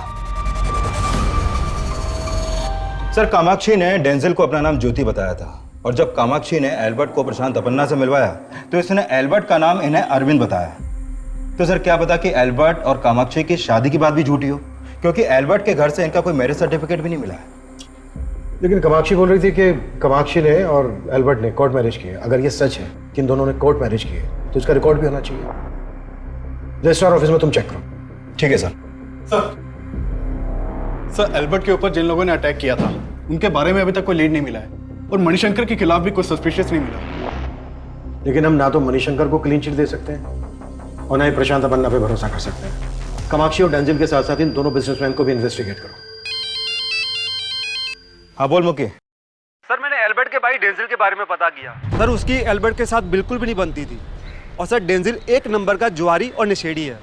सर, कामाक्षी ने डेंजल को अपना नाम ज्योति बताया था और जब कामाक्षी ने एल्बर्ट को प्रशांत अपन्ना से मिलवाया तो इसने एल्बर्ट का नाम इन्हें अरविंद बताया। तो सर, क्या पता कि एल्बर्ट और कामाक्षी की शादी की बात भी झूठी हो, क्योंकि एल्बर्ट के घर से इनका कोई मैरिज सर्टिफिकेट भी नहीं मिला है। लेकिन कामाक्षी बोल रही थी कि कामाक्षी ने और एल्बर्ट ने कोर्ट मैरिज किए। अगर ये सच है कि इन दोनों ने कोर्ट मैरिज किए तो इसका रिकॉर्ड भी होना चाहिए। रजिस्ट्रार ऑफिस में तुम चेक करो। ठीक है सर। सर एल्बर्ट के ऊपर जिन लोगों ने अटैक किया था उनके बारे में अभी तक कोई लीड नहीं मिला है और मणिशंकर के खिलाफ भी कोई सस्पिशियस नहीं मिला। लेकिन हम ना तो मणिशंकर को क्लीन चिट दे सकते हैं और ना ही प्रशांत अपन्ना पे भरोसा कर सकते हैं। कामाक्षी और डेंजल के साथ साथ इन दोनों बिजनेसमैन को भी इन्वेस्टिगेट करो। हाँ बोल मुकी। सर मैंने एल्बर्ट के भाई डेंजिल के बारे में पता किया। सर उसकी एल्बर्ट के साथ बिल्कुल भी नहीं बनती थी और सर डेंजिल एक नंबर का जुआरी और नशेड़ी है।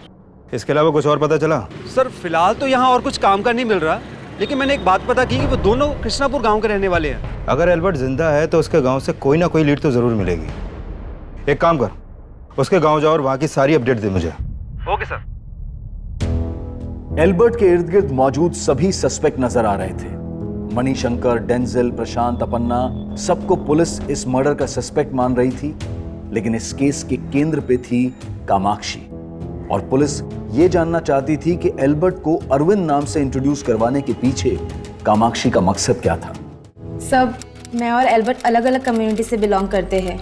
इसके अलावा कुछ और पता चला? सर फिलहाल तो यहाँ और कुछ काम का नहीं मिल रहा, लेकिन मैंने एक बात पता की कि वो दोनों कृष्णापुर गांव के रहने वाले हैं। अगर एल्बर्ट जिंदा है तो उसके गांव से कोई ना कोई लीड तो जरूर मिलेगी। एक काम कर, उसके गांव जाओ और वहां की सारी अपडेट दे मुझे। Okay sir. एल्बर्ट के इर्द गिर्द मौजूद सभी सस्पेक्ट नजर आ रहे थे। मणिशंकर, डेंजल, प्रशांत, अपन्ना, सबको पुलिस इस मर्डर का सस्पेक्ट मान रही थी। लेकिन इस केस के केंद्र पे थी कामाक्षी और पुलिस ये जानना चाहती थी कि एल्बर्ट को अरविंद नाम से इंट्रोड्यूस करवाने के पीछे कामाक्षी का मकसद क्या था। सब मैं और एल्बर्ट अलग अलग कम्युनिटी से बिलोंग करते हैं।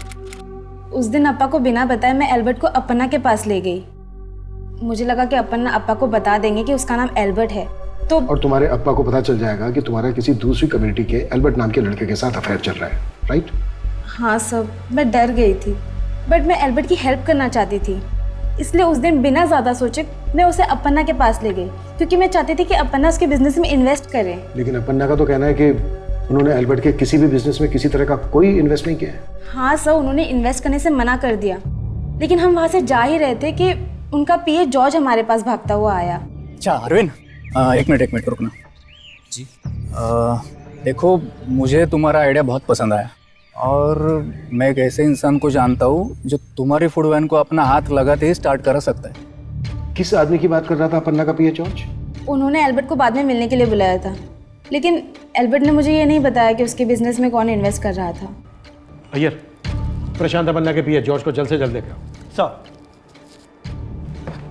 उस दिन अप्पा को बिना बताए मैं एल्बर्ट को अपन्ना के पास ले गई। मुझे लगा कि अपन्ना अप्पा को बता देंगे कि उसका नाम एल्बर्ट है तो और तुम्हारे अप्पा को पता चल जाएगा कि तुम्हारा किसी दूसरी कम्युनिटी के एल्बर्ट नाम के लड़के के साथ अफेयर चल रहा है, राइट? हाँ सब, मैं डर गई थी बट मैं एल्बर्ट की हेल्प करना चाहती थी, इसलिए उस दिन बिना ज़्यादा सोचे मैं उसे अपन्ना के पास ले गई क्योंकि मैं चाहती थी कि अपन्ना उसके बिजनेस में इन्वेस्ट करे। लेकिन अपन्ना का तो कहना है कि उन्होंने एल्बर्ट के किसी भी बिजनेस में किसी तरह का कोई इन्वेस्ट नहीं किया है। हाँ सर, उन्होंने इन्वेस्ट करने से मना कर दिया, लेकिन हम वहाँ से जा ही रहे थे कि उनका पीए जॉर्ज हमारे पास भागता हुआ आया। अच्छा अरविंद, एक मिनट रुकना जी। देखो मुझे तुम्हारा आइडिया बहुत पसंद आया और मैं एक ऐसे इंसान को जानता हूँ जो तुम्हारी फूड वैन को अपना हाथ लगाते ही स्टार्ट कर सकता है। किस आदमी की बात कर रहा था अपन्ना का पीए जॉर्ज? उन्होंने एल्बर्ट को बाद में मिलने के लिए बुलाया था, लेकिन एल्बर्ट ने मुझे ये नहीं बताया कि उसके बिजनेस में कौन इन्वेस्ट कर रहा था। अय्यर, प्रशांत अपन्ना के पीए जॉर्ज को जल्द से जल्द लेकर सर।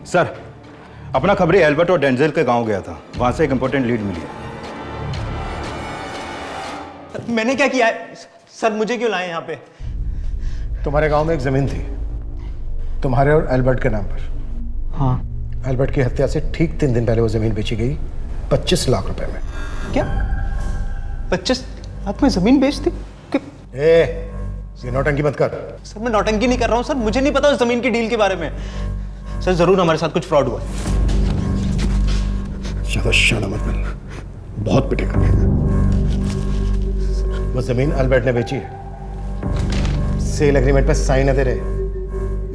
सर अपना खबरी एल्बर्ट और डेंजल के गांव गया था, वहां से एक इंपॉर्टेंट लीड मिली है। मैंने क्या किया है सर? मुझे क्यों लाए यहाँ पे? तुम्हारे गांव में एक जमीन थी तुम्हारे और एल्बर्ट के नाम पर। हाँ। एल्बर्ट की हत्या से ठीक 3 दिन पहले वो जमीन बेची गई 25 लाख रुपए में। क्या 25 लाख में जमीन बेच दी? ये नौटंकी मत कर। सर मैं नौटंकी नहीं कर रहा हूँ सर, मुझे नहीं पता उस जमीन की डील के बारे में। सर जरूर हमारे साथ कुछ फ्रॉड हुआ। ज्यादा शाना मत बन, बहुत पिटेगा। वो जमीन एल्बर्ट ने बेची है, सेल एग्रीमेंट पे साइन है तेरे।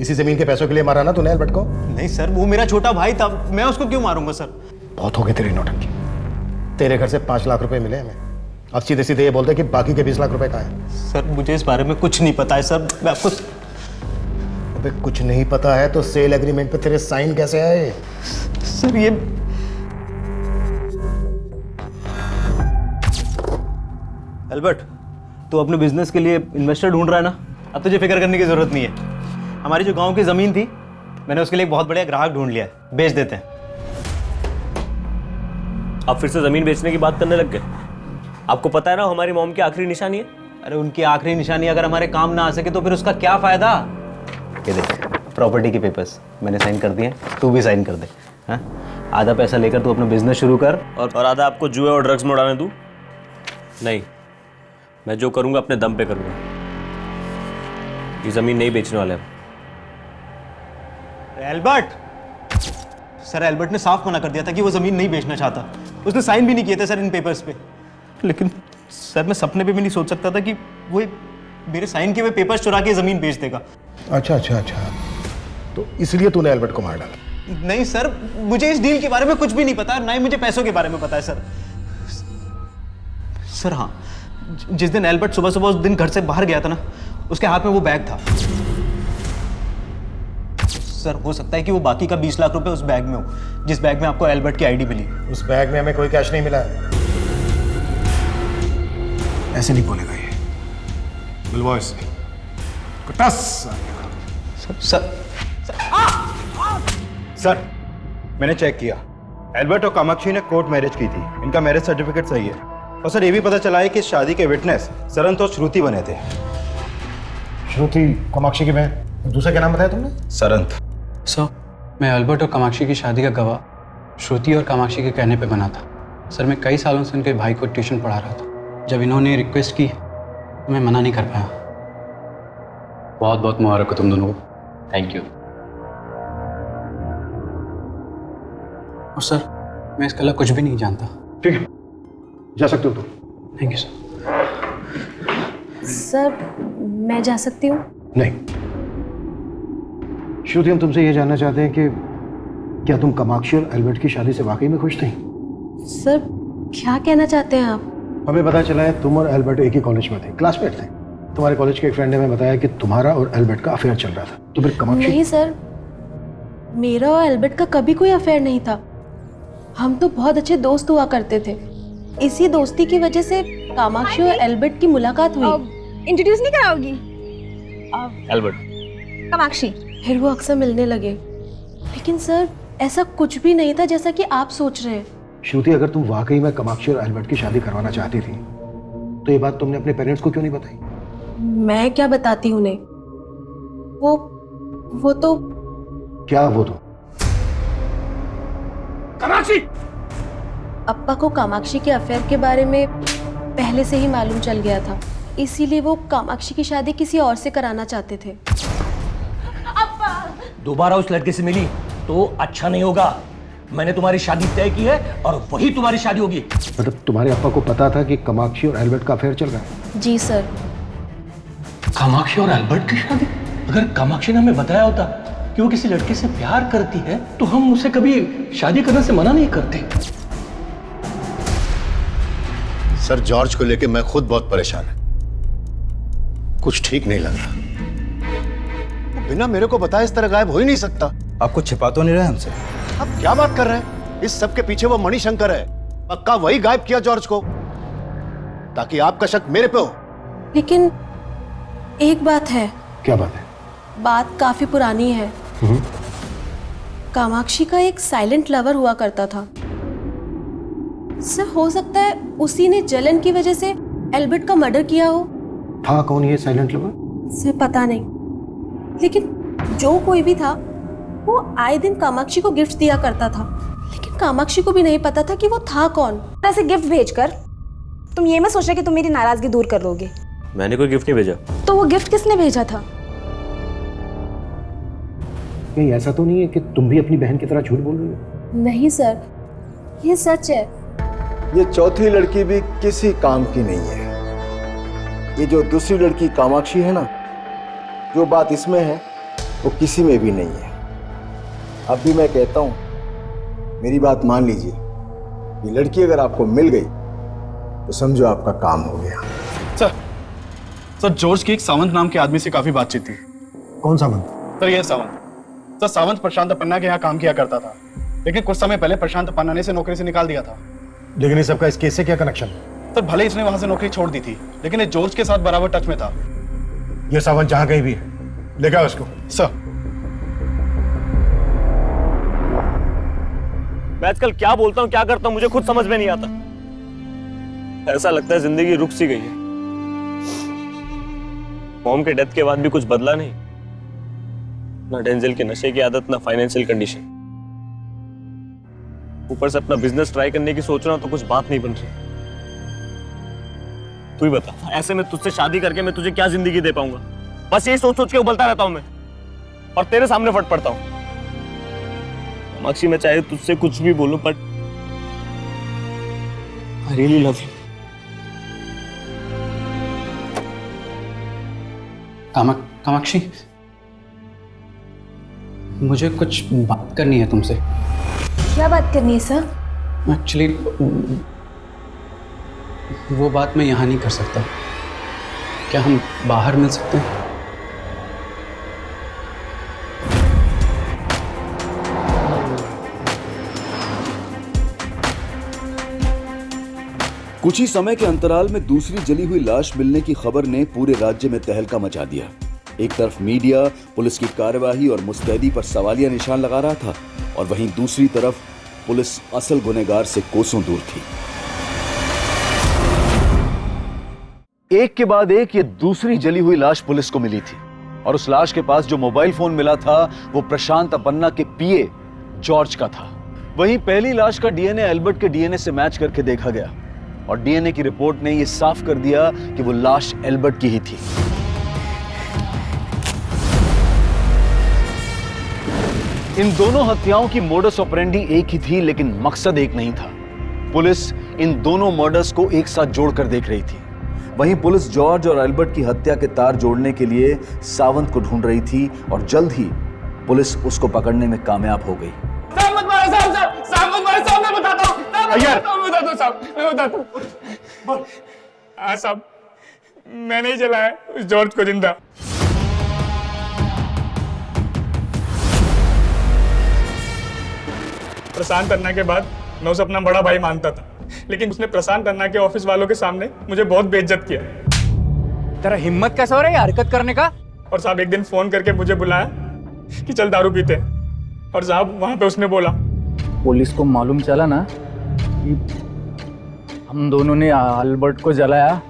इसी जमीन के पैसों के लिए मारा ना तूने एल्बर्ट को? नहीं सर, वो मेरा छोटा भाई था, मैं उसको क्यों मारूंगा सर? बहुत हो गई तेरी नौटंकी। तेरे घर से 5 लाख रुपए मिले हमें, अब सीधे सीधे ये बोलते कि बाकी के 20 लाख रुपए कहाँ है? सर मुझे इस बारे में कुछ नहीं पता है सर, मैं आपको। अबे कुछ नहीं पता है तो सेल एग्रीमेंट पे तेरे साइन कैसे आए? सर ये एल्बर्ट, तू अपने बिजनेस के लिए इन्वेस्टर ढूंढ रहा है ना? अब तुझे फिक्र करने की जरूरत नहीं है। हमारी जो गांव की जमीन थी, मैंने उसके लिए एक बहुत बढ़िया ग्राहक ढूंढ लिया है, बेच देते हैं। आप फिर से जमीन बेचने की बात करने लग गए? आपको पता है ना हमारी मॉम की आखिरी निशानी है। अरे उनकी आखिरी निशानी अगर हमारे काम ना आ सके तो फिर उसका क्या फायदा? ये देख, प्रॉपर्टी के पेपर्स मैंने साइन कर दिए, तू भी साइन कर दे। हाँ, आधा पैसा लेकर तू अपना बिजनेस शुरू कर और आधा आपको जुए और ड्रग्स में उड़ाने दूं? नहीं, मैं जो करूंगा अपने दम पे करूंगा। ये जमीन नहीं बेचने वाले हम। एल्बर्ट, सर एल्बर्ट ने साफ मना कर दिया था कि वो जमीन नहीं बेचना चाहता। उसने साइन भी नहीं किए थे सर इन पेपर्स पे। लेकिन सर मैं सपने पे भी नहीं सोच सकता था कि वो मेरे साइन किए हुए पेपर्स चुरा के जमीन बेच देगा। अच्छा, तो इसलिए तूने एल्बर्ट को मार डाला? नहीं सर, मुझे इस डील के बारे में कुछ भी नहीं पता, ना ही मुझे पैसों के बारे में पता है सर। सर हाँ, जिस दिन एल्बर्ट सुबह सुबह उस दिन घर से बाहर गया था ना, उसके हाथ में वो बैग था। सर हो सकता है कि वो बाकी का 20 लाख रुपए उस बैग में हो, जिस बैग में आपको एल्बर्ट की आईडी मिली। उस बैग में हमें कोई कैश नहीं मिला है। ऐसे नहीं बोलेगा ये। बुलवाओ इसे। सर मैंने चेक किया, एल्बर्ट और कामाक्षी ने कोर्ट मैरिज की थी, इनका मैरिज सर्टिफिकेट सही है। और सर ये भी पता चला है कि शादी के विटनेस सरंत और श्रुति बने थे। श्रुति कामाक्षी की बहन, दूसरा क्या नाम बताया तुमने? सरंत। सर मैं अल्बर्ट और कामाक्षी की शादी का गवाह श्रुति और कामाक्षी के कहने पे बना था। सर मैं कई सालों से उनके भाई को ट्यूशन पढ़ा रहा था। जब इन्होंने रिक्वेस्ट की तो मैं मना नहीं कर पाया। बहुत बहुत मुबारक हो तुम दोनों को। Thank you. और सर मैं इसके अलावा कुछ भी नहीं जानता। ठीक है, जा सकते हो तुम। Thank you sir. सर मैं जा सकती हूँ? नहीं श्रुति, हम तुमसे ये जानना चाहते हैं कि क्या तुम कामाक्षी और एल्बर्ट की शादी से वाकई में खुश थी? सर क्या कहना चाहते हैं आप? हमें पता चला है तुम और एल्बर्ट एक ही कॉलेज में थे, क्लासमेट थे। तुम्हारे कॉलेज के एक फ्रेंड ने हमें बताया कि तुम्हारा और एल्बर्ट का अफेयर चल रहा था। तो फिर कामाक्षी? नहीं सर, मेरा और एल्बर्ट का कभी कोई अफेयर नहीं था। हम तो बहुत अच्छे दोस्त हुआ करते थे। इसी दोस्ती की वजह से कामाक्षी और एल्बर्ट की मुलाकात हुई। इंट्रोड्यूस नहीं कराओगी? एल्बर्ट। कामाक्षी। फिर वो अक्सर मिलने लगे। लेकिन सर ऐसा कुछ भी नहीं था जैसा कि आप सोच रहे हैं। श्रुति, अगर तुम वाकई में कामाक्षी और एल्बर्ट की शादी करवाना चाहती थी तो ये बात तुमने अपने पेरेंट्स को क्यों नहीं बताई? मैं क्या बताती हूँ उन्हें? वो तो क्या वो तो? कामाक्षी! अप्पा को कामाक्षी के अफेयर के बारे में पहले से ही मालूम चल गया था, इसीलिए वो कामाक्षी की शादी किसी और से कराना चाहते थे। दोबारा उस लड़के से मिली तो अच्छा नहीं होगा। मैंने तुम्हारी शादी तय की है और वही तुम्हारी शादी होगी। मतलब तुम्हारे अप्पा को पता था कि कामाक्षी और एल्बर्ट का अफेयर चल रहा है? जी सर। कामाक्षी और एल्बर्ट की शादी? अगर कामाक्षी ने हमें बताया होता कि वो किसी लड़के से प्यार करती है तो हम उसे कभी शादी करने से मना नहीं करते। सर जॉर्ज को लेके मैं खुद बहुत परेशान हूं। कुछ ठीक नहीं लग रहा। वो बिना मेरे को बताए इस तरह गायब हो ही नहीं सकता। आपको छिपा तो नहीं रहे हमसे? आप क्या बात कर रहे हैं? इस सब के पीछे वो मणिशंकर है। पक्का वही गायब किया जॉर्ज को ताकि आपका शक मेरे पे हो। लेकिन एक बात है। क्या बात है? बात काफी पुरानी है। कामाक्षी का एक साइलेंट लवर हुआ करता था। सर हो सकता है उसी ने जलन की वजह से एल्बर्ट का मर्डर किया हो। था कौन ये साइलेंट लवर? सर पता नहीं, लेकिन जो कोई भी था वो आए दिन कामाक्षी को गिफ्ट दिया करता था। लेकिन कामाक्षी को भी नहीं पता था कि वो था कौन। ऐसे गिफ्ट भेजकर तुम ये मत सोचना कि तुम मेरी नाराजगी दूर कर लोगे। मैंने कोई गिफ्ट नहीं भेजा। तो वो गिफ्ट किसने भेजा था? कहीं ऐसा तो नहीं है कि तुम भी अपनी बहन की तरह झूठ बोल रही हो? नहीं सर, ये सच है। ये चौथी लड़की भी किसी काम की नहीं है। ये जो दूसरी लड़की कामाक्षी है ना, जो बात इसमें है वो किसी में भी नहीं है। अब भी मैं कहता हूं, मेरी बात मान लीजिए। ये लड़की अगर आपको मिल गई तो समझो आपका काम हो गया। सर जॉर्ज की एक सावंत नाम के आदमी से काफी बातचीत थी। कौन सावंत? सर ये सावंत। सर सावंत प्रशांत पन्ना के यहाँ काम किया करता था, लेकिन कुछ समय पहले प्रशांत पन्ना ने इसे नौकरी से निकाल दिया था। लेकिन इस सबका इस केस से क्या कनेक्शन? सर भले इसने वहां से नौकरी छोड़ दी थी, लेकिन ये जॉर्ज के साथ बराबर टच में था। ये सावंत जहां कहीं भी है, लेके आओ उसको। सर मैं आजकल क्या बोलता हूँ क्या करता हूँ मुझे खुद समझ में नहीं आता। ऐसा लगता है जिंदगी रुक सी गई है। मॉम के डेथ के बाद भी कुछ बदला नहीं, ना डेंजल के नशे की आदत, ना फाइनेंशियल कंडीशन। ऊपर से अपना बिजनेस ट्राई करने की सोच रहा हूं तो कुछ बात नहीं बन रही। तू ही बता, ऐसे में तुझसे शादी करके मैं तुझे क्या जिंदगी दे पाऊंगा? बस यही सोच सोच के उबलता रहता हूं मैं और तेरे सामने फट पड़ता हूं। कामाक्षी मैं चाहे तुझसे कुछ भी बोलूं but I really love you. Kamakshi, मुझे कुछ बात करनी है तुमसे। क्या बात करनी है सर? एक्चुअली वो बात मैं यहाँ नहीं कर सकता। क्या हम बाहर मिल सकते हैं? कुछ ही समय के अंतराल में दूसरी जली हुई लाश मिलने की खबर ने पूरे राज्य में तहलका मचा दिया। एक तरफ मीडिया पुलिस की कार्यवाही और मुस्तैदी पर सवालिया निशान लगा रहा था और वहीं दूसरी तरफ पुलिस असल गुनहगार से कोसों दूर थी। एक के बाद एक ये दूसरी जली हुई लाश पुलिस को मिली थी और उस लाश के पास जो मोबाइल फोन मिला था वो प्रशांत अपन्ना के पीए जॉर्ज का था। वहीं पहली लाश का डीएनए एल्बर्ट के डीएनए से मैच करके देखा गया और डीएनए की रिपोर्ट ने यह साफ कर दिया कि वो लाश एल्बर्ट की ही थी। इन दोनों हत्याओं की मोडस ऑपरेंडी एक ही थी, लेकिन मकसद एक नहीं था। पुलिस इन दोनों मर्डर्स को एक साथ जोड़कर देख रही थी। वहीं पुलिस जॉर्ज और एल्बर्ट की हत्या के तार जोड़ने के लिए सावंत को ढूंढ रही थी और जल्द ही पुलिस उसको पकड़ने में कामयाब हो गई। साहब, मैंने ही जलाया उस जॉर्ज को जिंदा। प्रशांत अन्ना के बाद मैं उसे अपना बड़ा भाई मानता था, लेकिन उसने प्रशांत अन्ना के ऑफिस वालों के सामने मुझे बहुत बेइज्जत किया। तेरा हिम्मत कैसे हो रहा है हरकत करने का? और साहब एक दिन फोन करके मुझे बुलाया कि चल दारू पीते हैं। और साहब वहां पे उसने बोला, पुलिस को मालूम चला ना कि हम दोनों ने अल्बर्ट को जलाया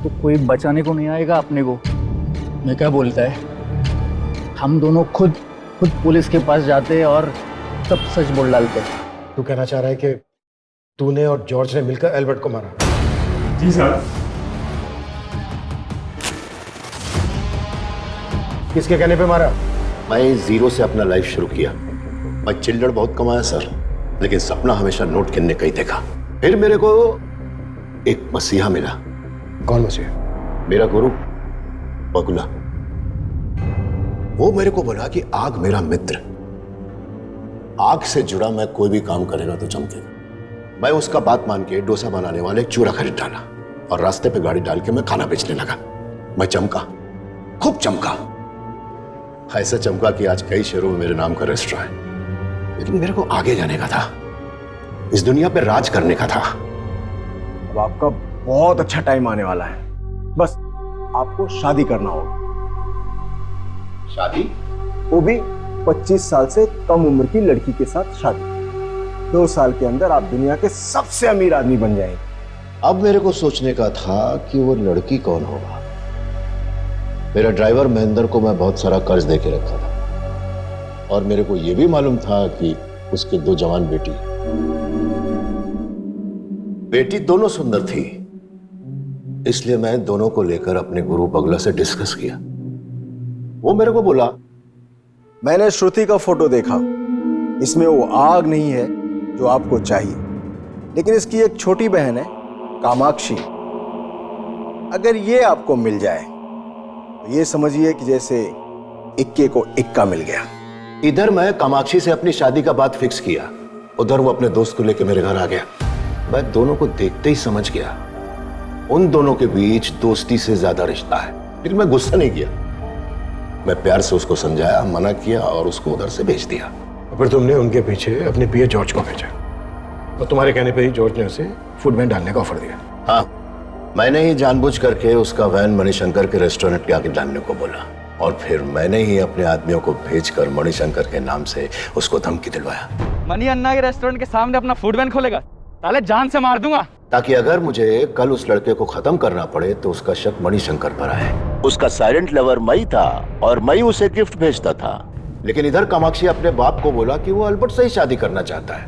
तो कोई बचाने को नहीं आएगा अपने को। मैं क्या बोलता है, हम दोनों खुद पुलिस के पास जाते और सब सच बोल डालते। तू कहना चाह रहा है कि तूने और जॉर्ज ने मिलकर एल्बर्ट को मारा? जी साहब। किसके कहने पे मारा? मैं जीरो से अपना लाइफ शुरू किया। मैं चिल्लड़ बहुत कमाया सर, लेकिन सपना हमेशा नोट गिनने का ही देखा। फिर मेरे को एक मसीहा मिला। कौन मसीहा? मेरा गुरु बगुला। वो मेरे को बोला कि आग मेरा मित्र, आग से जुड़ा मैं कोई भी काम करेगा तो चमकेगा। मैं उसका बात मान के डोसा बनाने वाले एक चूरा खरीद डाला और रास्ते पे गाड़ी डाल के मैं खाना बेचने लगा। मैं चमका, खूब चमका, ऐसा चमका कि आज कई शहरों में मेरे नाम का रेस्टोरेंट है। लेकिन मेरे को आगे जाने का था, इस दुनिया पे राज करने का था। अब आपका बहुत अच्छा टाइम आने वाला है, बस आपको शादी करना होगा। शादी? वो भी 25 साल से कम उम्र की लड़की के साथ शादी। 2 साल के अंदर आप दुनिया के सबसे अमीर आदमी बन जाएंगे। अब मेरे को सोचने का था कि वो लड़की कौन होगा। मेरा ड्राइवर महेंद्र को मैं बहुत सारा कर्ज दे के रखा था और मेरे को यह भी मालूम था कि उसके 2 जवान बेटी दोनों सुंदर थी। इसलिए मैं दोनों को लेकर अपने गुरु बगला से डिस्कस किया। वो मेरे को बोला, मैंने श्रुति का फोटो देखा, इसमें वो आग नहीं है जो आपको चाहिए, लेकिन इसकी एक छोटी बहन है कामाक्षी। अगर ये आपको मिल जाए तो ये समझिए कि जैसे इक्के को इक्का मिल गया। इधर मैं कामाक्षी से अपनी शादी का बात फिक्स किया, उधर वो अपने दोस्त को लेकर मेरे घर आ गया। मैं दोनों को देखते ही समझ गया उन दोनों के बीच दोस्ती से ज्यादा रिश्ता है। लेकिन मैं गुस्सा नहीं किया, मैं प्यार से उसको समझाया, मना किया और उसको उधर से भेज दिया। फिर तुमने उनके पीछे अपने पीए जॉर्ज को भेजा और तुम्हारे कहने पे ही जॉर्ज ने उसे फूड वैन डालने का ऑफर दिया। हाँ, मैंने ही जानबूझ करके उसका वैन मणिशंकर के रेस्टोरेंट के आगे डालने को बोला और फिर मैंने ही अपने आदमियों को भेजकर मणिशंकर के नाम से उसको धमकी दिलवाया। मनी अन्ना के रेस्टोरेंट के सामने अपना फूड वैन खोलेगा, ताले जान से मार दूंगा, ताकि अगर मुझे कल उस लड़के को खत्म करना पड़े तो उसका शक मणिशंकर पर आए। उसका साइलेंट लवर मई था और मई उसे गिफ्ट भेजता था। लेकिन इधर कामाक्षी अपने बाप को बोला कि वो अल्बर्ट से ही शादी करना चाहता है।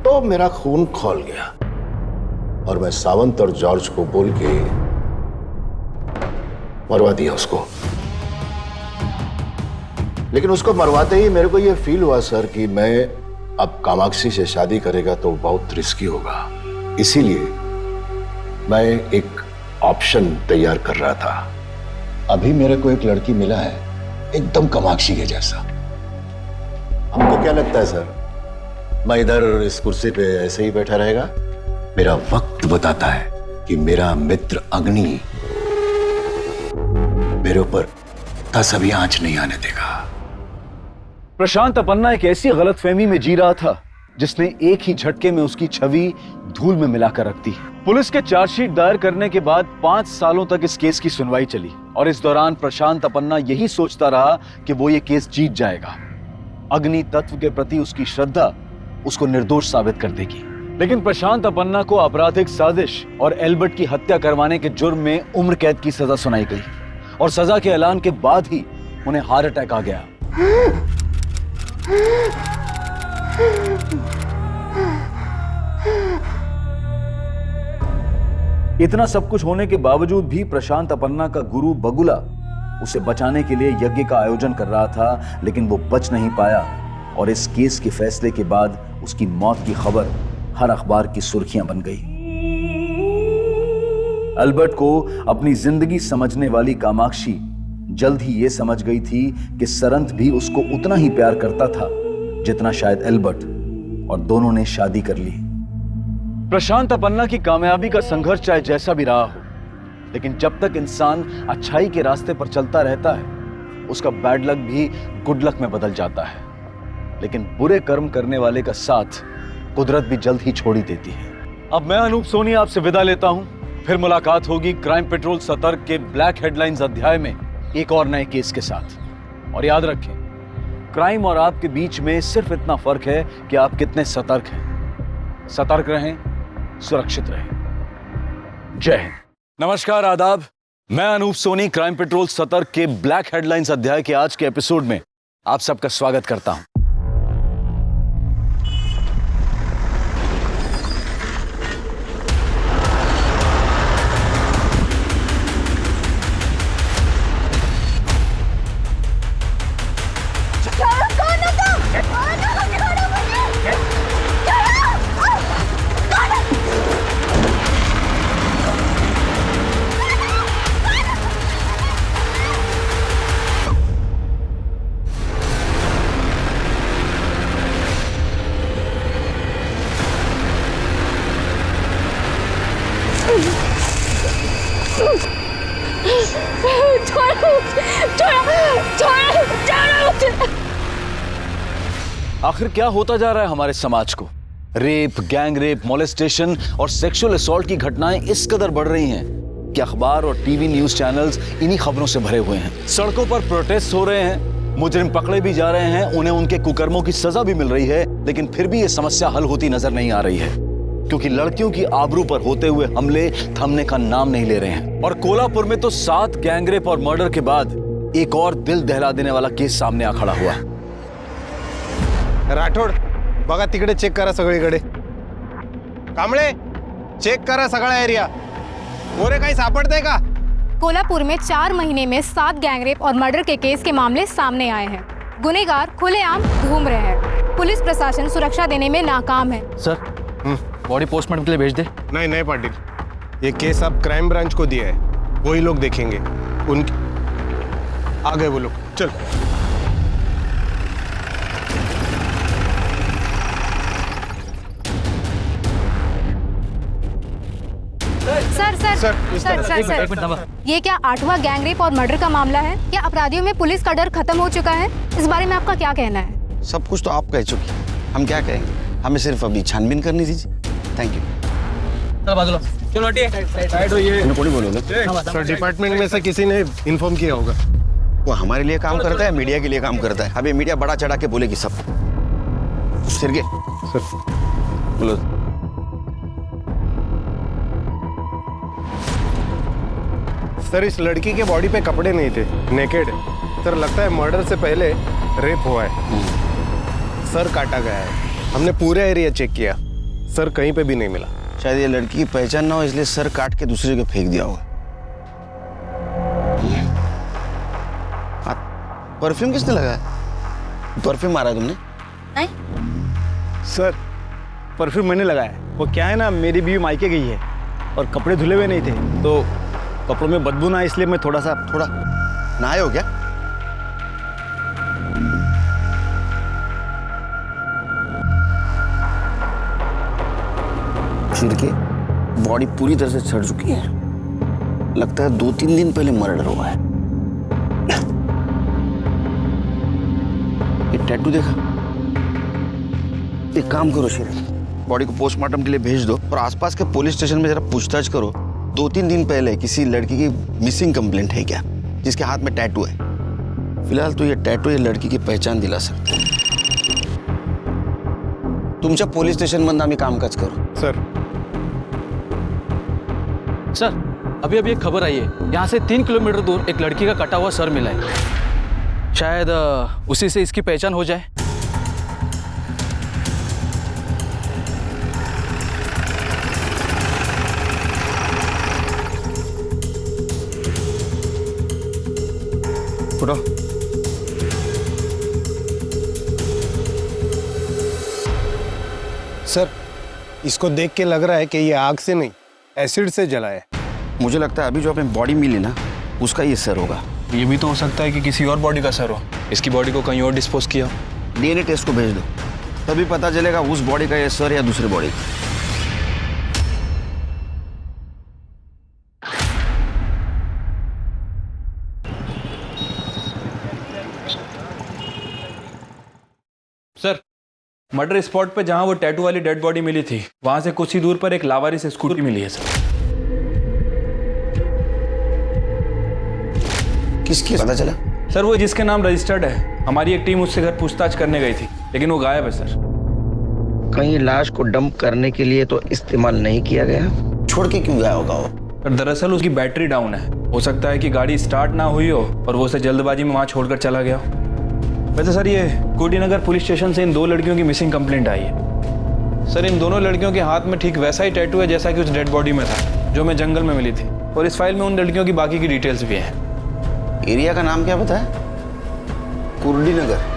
तो मेरा खून खौल गया और मैं सावंत और जॉर्ज को बोल के मरवा दिया उसको। लेकिन उसको मरवाते ही मेरे को यह फील हुआ सर कि मैं अब कामाक्षी से शादी करेगा तो बहुत रिस्की होगा। इसीलिए मैं एक ऑप्शन तैयार कर रहा था। अभी मेरे को एक लड़की मिला है एकदम कामाक्षी के जैसा। आपको क्या लगता है सर, मैं इधर इस कुर्सी पे ऐसे ही बैठा रहेगा? मेरा वक्त बताता है कि मेरा मित्र अग्नि मेरे ऊपर तसभी आंच नहीं आने देगा। प्रशांत अपन्ना एक ऐसी गलतफहमी में जी रहा था जिसने एक ही झटके में उसकी छवि धूल में मिलाकर रख दी। पुलिस के चार्जशीट दायर करने के बाद 5 सालों तक इस केस की सुनवाई चली और इस दौरान प्रशांत अपन्ना यही सोचता रहा कि वो ये केस जीत जाएगा। अग्नि तत्व के प्रति उसकी श्रद्धा उसको निर्दोष साबित कर देगी। लेकिन प्रशांत अपन्ना को आपराधिक साजिश और एल्बर्ट की हत्या करवाने के जुर्म में उम्र कैद की सजा सुनाई गई और सजा के ऐलान के बाद ही उन्हें हार्ट अटैक आ गया। इतना सब कुछ होने के बावजूद भी प्रशांत अपन्ना का गुरु बगुला उसे बचाने के लिए यज्ञ का आयोजन कर रहा था, लेकिन वो बच नहीं पाया और इस केस के फैसले के बाद उसकी मौत की खबर हर अखबार की सुर्खियां बन गई। एल्बर्ट को अपनी जिंदगी समझने वाली कामाक्षी जल्द ही यह समझ गई थी कि सरंत भी उसको उतना ही प्यार करता था जितना शायद एल्बर्ट, और दोनों ने शादी कर ली। प्रशांत अपन्ना की कामयाबी का संघर्ष चाहे जैसा भी रहा हो, लेकिन जब तक इंसान अच्छाई के रास्ते पर चलता रहता है, उसका बैड लक भी गुड लक में बदल जाता है। लेकिन बुरे कर्म करने वाले का साथ कुदरत भी जल्द ही छोड़ ही देती है। अब मैं अनूप सोनी आपसे विदा लेता हूं। फिर मुलाकात होगी क्राइम पेट्रोल सतर्क के ब्लैक हेडलाइंस अध्याय में एक और नए केस के साथ। और याद रखें, क्राइम और आपके बीच में सिर्फ इतना फर्क है कि आप कितने सतर्क हैं। सतर्क रहें, सुरक्षित रहें। जय हिंद। नमस्कार, आदाब। मैं अनूप सोनी क्राइम पेट्रोल सतर्क के ब्लैक हेडलाइंस अध्याय के आज के एपिसोड में आप सबका स्वागत करता हूं। आखिर क्या होता जा रहा है हमारे समाज को? रेप, गैंग रेप, मोलेस्टेशन और सेक्सुअल असॉल्ट की घटनाएं इस कदर बढ़ रही हैं कि अखबार और टीवी न्यूज चैनल्स इन्हीं खबरों से भरे हुए हैं। सड़कों पर प्रोटेस्ट हो रहे हैं, मुजरिम पकड़े भी जा रहे हैं, उन्हें उनके कुकर्मों की सजा भी मिल रही है, लेकिन फिर भी ये समस्या हल होती नजर नहीं आ रही है, क्योंकि लड़कियों की आबरू पर होते हुए हमले थमने का नाम नहीं ले रहे हैं। और कोल्हापुर में तो 7 गैंगरेप और मर्डर के बाद एक और दिल दहला देने वाला केस सामने आ खड़ा हुआ है। राठोड, बघा तिकडे चेक करा सगळीकडे। कांबळे, चेक करा सगळा एरिया। मोरे काही सापडतंय का? कोल्हापुर में 4 महीने में 7 गैंगरेप और मर्डर के केस के मामले सामने आए हैं। गुनहगार खुलेआम घूम रहे हैं। पुलिस प्रशासन सुरक्षा देने में नाकाम है। सर, बॉडी पोस्टमार्टम के लिए भेज दे। नहीं नहीं पाटिल, ये केस अब क्राइम ब्रांच को दिया है, वही लोग देखेंगे। उनके आ गए वो लोग। चल। सर, ये क्या 8वां गैंगरेप और मर्डर का मामला है? क्या अपराधियों में पुलिस का डर खत्म हो चुका है? इस बारे में आपका क्या कहना है? सब कुछ तो आप कह चुकी, हम क्या कहेंगे? हमें सिर्फ अभी छानबीन करनी दीजिए। Thank you. सर, डिपार्टमेंट में से किसी ने इन्फॉर्म किया होगा। वो हमारे लिए काम करता है, मीडिया के लिए काम करता है। अभी मीडिया बड़ा चढ़ा के बोलेगी सब। सिरगे सर, बोलो। सर, इस लड़की के बॉडी पे कपड़े नहीं थे, नेकेड। सर, लगता है मर्डर से पहले रेप हुआ है। सर काटा गया है। हमने पूरा एरिया चेक किया, सर कहीं पे भी नहीं मिला। शायद ये लड़की की पहचान ना हो, इसलिए सर काट के दूसरे को फेंक दिया होगा। परफ्यूम किसने लगाया? परफ्यूम मारा तुमने? नहीं सर, परफ्यूम मैंने लगाया। वो क्या है ना, मेरी बीवी मायके गई है और कपड़े धुले हुए नहीं थे, तो कपड़ों में बदबू ना, इसलिए मैं थोड़ा नहाए हो क्या? छिड़के बॉडी पूरी तरह से सड़ चुकी है। लगता है 2-3 दिन पहले मर्डर हुआ है। ये टैटू देखा? एक काम करो शेर, बॉडी को पोस्टमार्टम के लिए भेज दो और आसपास के पुलिस स्टेशन में जरा पूछताछ करो। 2-3 दिन पहले किसी लड़की की मिसिंग कंप्लेंट है क्या, जिसके हाथ में टैटू है? फिलहाल तो ये टैटू ये लड़की की पहचान दिला सकता है। तुमच्या पोलीस स्टेशनमधनं आम्ही कामकाज करू. सर सर अभी अभी एक खबर आई है, यहाँ से 3 किलोमीटर दूर एक लड़की का कटा हुआ सर मिला है. शायद उसी से इसकी पहचान हो जाए. उठो. सर इसको देख के लग रहा है कि ये आग से नहीं एसिड से जला है. मुझे लगता है अभी जो हमें बॉडी मिली ना उसका ये सर होगा. ये भी तो हो सकता है कि किसी और बॉडी का सर हो, इसकी बॉडी को कहीं और डिस्पोज किया. डीएनए टेस्ट को भेज दो, तभी पता चलेगा उस बॉडी का ये सर या दूसरी बॉडी का. सर मर्डर स्पॉट पे जहां वो टैटू वाली डेड बॉडी मिली थी वहां से कुछ ही दूर पर एक लावारिस स्कूटी मिली है सर. किसकी पता चला? सर वो जिसके नाम रजिस्टर्ड है, हमारी एक टीम उससे घर पूछताछ करने गई थी लेकिन वो गायब है सर. कहीं लाश को डंप करने के लिए तो इस्तेमाल नहीं किया गया, छोड़ के क्यों गया होगा वो? सर दरअसल उसकी बैटरी डाउन है, हो सकता है कि गाड़ी स्टार्ट ना हुई हो और वो उसे जल्दबाजी में वहां छोड़कर चला गया. वैसे सर ये कोटी नगर पुलिस स्टेशन से इन 2 लड़कियों की मिसिंग कंप्लेंट आई है. सर इन दोनों लड़कियों के हाथ में ठीक वैसा ही टैटू है जैसा कि उस डेड बॉडी में था जो हमें जंगल में मिली थी, और इस फाइल में उन लड़कियों की बाकी की डिटेल्स भी हैं. एरिया का नाम क्या बताया? कुर्डी नगर.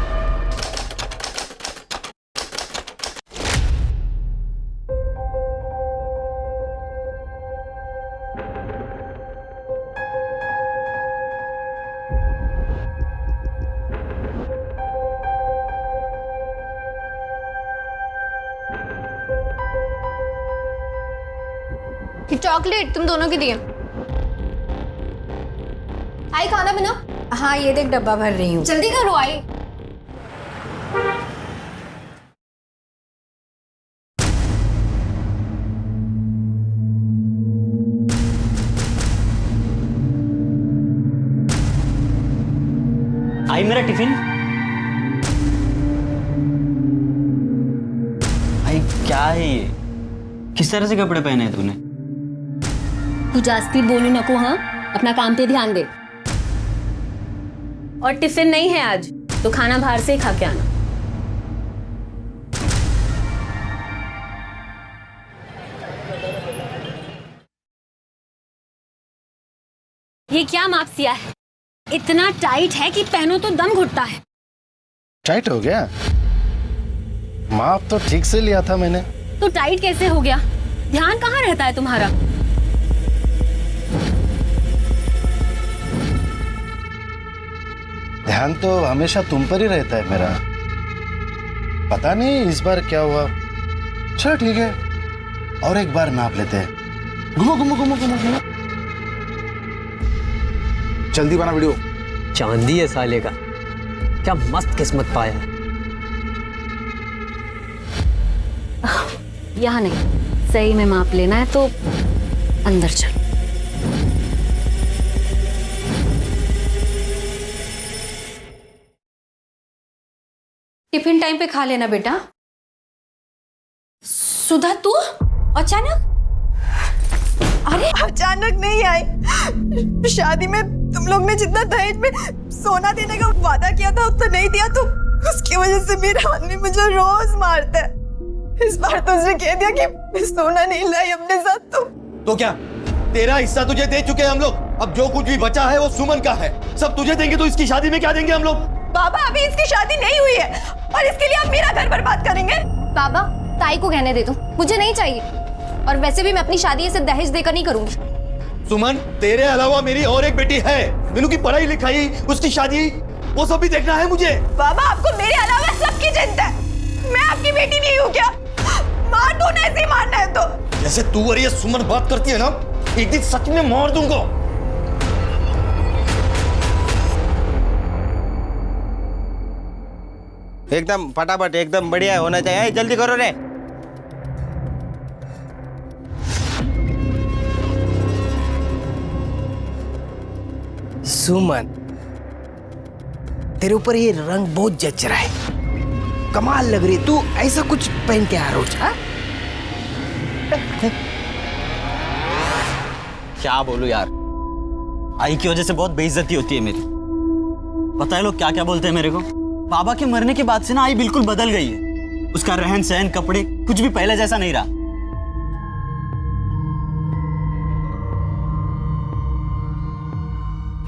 चॉकलेट तुम दोनों के लिए. आई खाना बना. हाँ ये देख डब्बा भर रही हूँ. जल्दी करो आई. आई मेरा टिफिन. आई क्या है ये, किस तरह से कपड़े पहने हैं तूने? तू जास्ती बोलू नको. हाँ अपना काम पे ध्यान दे. और टिफिन नहीं है आज तो खाना बाहर से ही खा के आना. ये क्या माप सिया है? इतना टाइट है कि पहनो तो दम घुटता है. टाइट हो गया? माप तो ठीक से लिया था मैंने. तो टाइट कैसे हो गया? ध्यान कहाँ रहता है तुम्हारा? ध्यान तो हमेशा तुम पर ही रहता है मेरा. पता नहीं इस बार क्या हुआ. चलो ठीक है और एक बार नाप लेते हैं. घुमो घुमो घुमो घुमो घुमो. जल्दी बना वीडियो. चांदी है साले का, क्या मस्त किस्मत पाया है. यहाँ नहीं, सही में माप लेना है तो अंदर चल. टिफिन टाइम पे खा लेना बेटा. सुधा तू अचानक? अरे अचानक नहीं आई. शादी में तुम लोग ने जितना दहेज में सोना देने का वादा किया था उतना नहीं दिया, तो उसकी वजह से मेरा आदमी मुझे रोज मारता है. इस बार तो उसने कह दिया कि मैं सोना नहीं लाई अपने साथ. तो क्या तेरा हिस्सा तुझे दे चुके हैं हम लोग, अब जो कुछ भी बचा है वो सुमन का है, सब तुझे देंगे. तो इसकी शादी में क्या देंगे हम लोग? बाबा अभी इसकी शादी नहीं हुई है और इसके लिए आप मेरा घर बर्बाद करेंगे. बाबा ताई को कहने दे दो, मुझे नहीं चाहिए. और वैसे भी मैं अपनी शादी ऐसे दहेज देकर नहीं करूंगी. सुमन तेरे अलावा मेरी और एक बेटी है, मीनू की पढ़ाई लिखाई, उसकी शादी, वो सब भी देखना है मुझे. बाबा आपको मेरे अलावा सबकी चिंता है. मैं आपकी बेटी नहीं हूँ क्या? मार दो ना, ऐसे ही मारना है तो. जैसे तू और ये सुमन बात करती है ना, एक दिन सच में मार दूंगा. एकदम फटाफट, एकदम बढ़िया होना चाहिए. जल्दी करो रे. सुमन तेरे ऊपर ये रंग बहुत जच रहा है. कमाल लग रही है। तू ऐसा कुछ पहन के आ रोज? हाँ? क्या बोलूं यार, आई की वजह से बहुत बेइज्जती होती है मेरी। पता है लोग क्या क्या बोलते हैं मेरे को? बाबा के मरने के बाद से ना आई बिल्कुल बदल गई है। उसका रहन सहन, कपड़े, कुछ भी पहले जैसा नहीं रहा।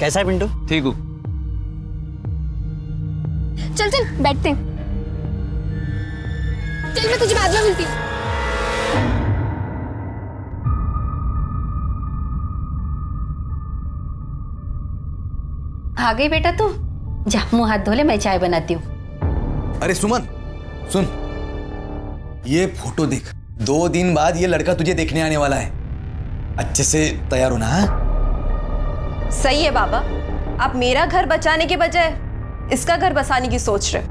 कैसा है पिंटू? ठीक हूँ। चल चल बैठते हैं। चल मैं तुझे बाद में मिलती हूँ। आ गई बेटा तू? जा मुंह हाथ धो ले, मैं चाय बनाती हूँ। अरे सुमन सुन, ये फोटो देख। 2 दिन बाद ये लड़का तुझे देखने आने वाला है। अच्छे से तैयार होना। हाँ? सही है बाबा, आप मेरा घर बचाने के बजाय इसका घर बसाने की सोच रहे।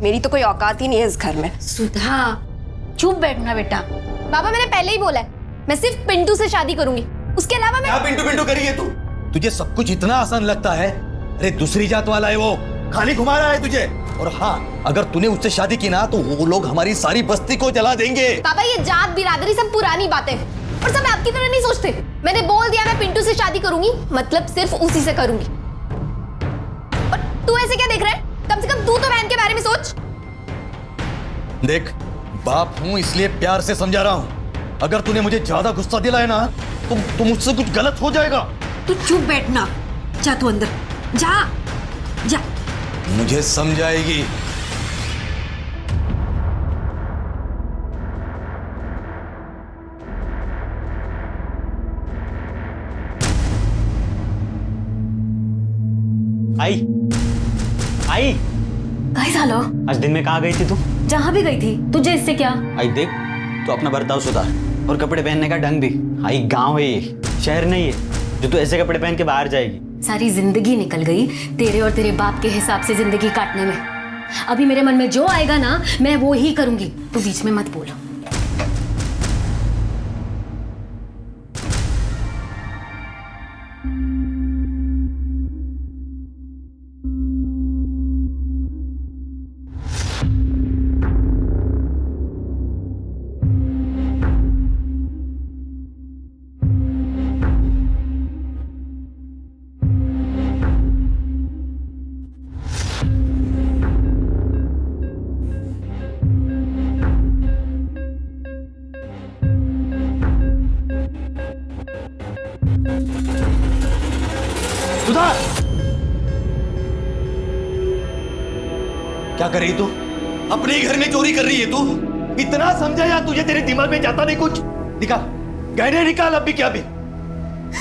मेरी तो कोई औकात ही नहीं है इस घर में। सुधा चुप बैठना बेटा। बाबा मैंने पहले ही बोला है, मैं सिर्फ पिंटू से शादी करूंगी, उसके अलावा मैं। क्या पिंटू पिंटू करी है तू? तुझे सब कुछ इतना आसान लगता है? अरे दूसरी जात वाला है वो, खाली घुमा रहा है तुझे। और हाँ, अगर तूने उससे शादी की ना तो वो लोग हमारी सारी बस्ती को जला देंगे। बाबा ये जात बिरादरी सब पुरानी बातें हैं और सब आपकी तरह नहीं सोचते। मैंने बोल दिया मैं पिंटू से शादी करूंगी, मतलब सिर्फ उसी से करूंगी। और तू ऐसे क्या देख रहा है? कम से कम तू तो बहन के बारे में सोच। देख, बाप हूं इसलिए प्यार से समझा रहा हूं। अगर तूने मुझे ज्यादा गुस्सा दिलाया ना तो मुझसे कुछ गलत हो जाएगा। तू चुप बैठना। जा तू अंदर जा। जा। मुझे समझाएगी। आई आई काय झालं? आज दिन में कहाँ गई थी तू? जहां भी गई थी, तुझे इससे क्या? आई देख, तो अपना बर्ताव सुधार और कपड़े पहनने का ढंग भी। आई गांव है ये, शहर नहीं है जो तू ऐसे कपड़े पहन के बाहर जाएगी। सारी जिंदगी निकल गई तेरे और तेरे बाप के हिसाब से जिंदगी काटने में। अभी मेरे मन में जो आएगा ना मैं वो ही करूंगी। तू बीच में मत बोल। सुधार, क्या कर रही तू? अपने ही घर में चोरी कर रही है तू? इतना समझाया तुझे, तेरे दिमाग में जाता नहीं कुछ? निकाल गहने, निकाल। अब भी क्या भी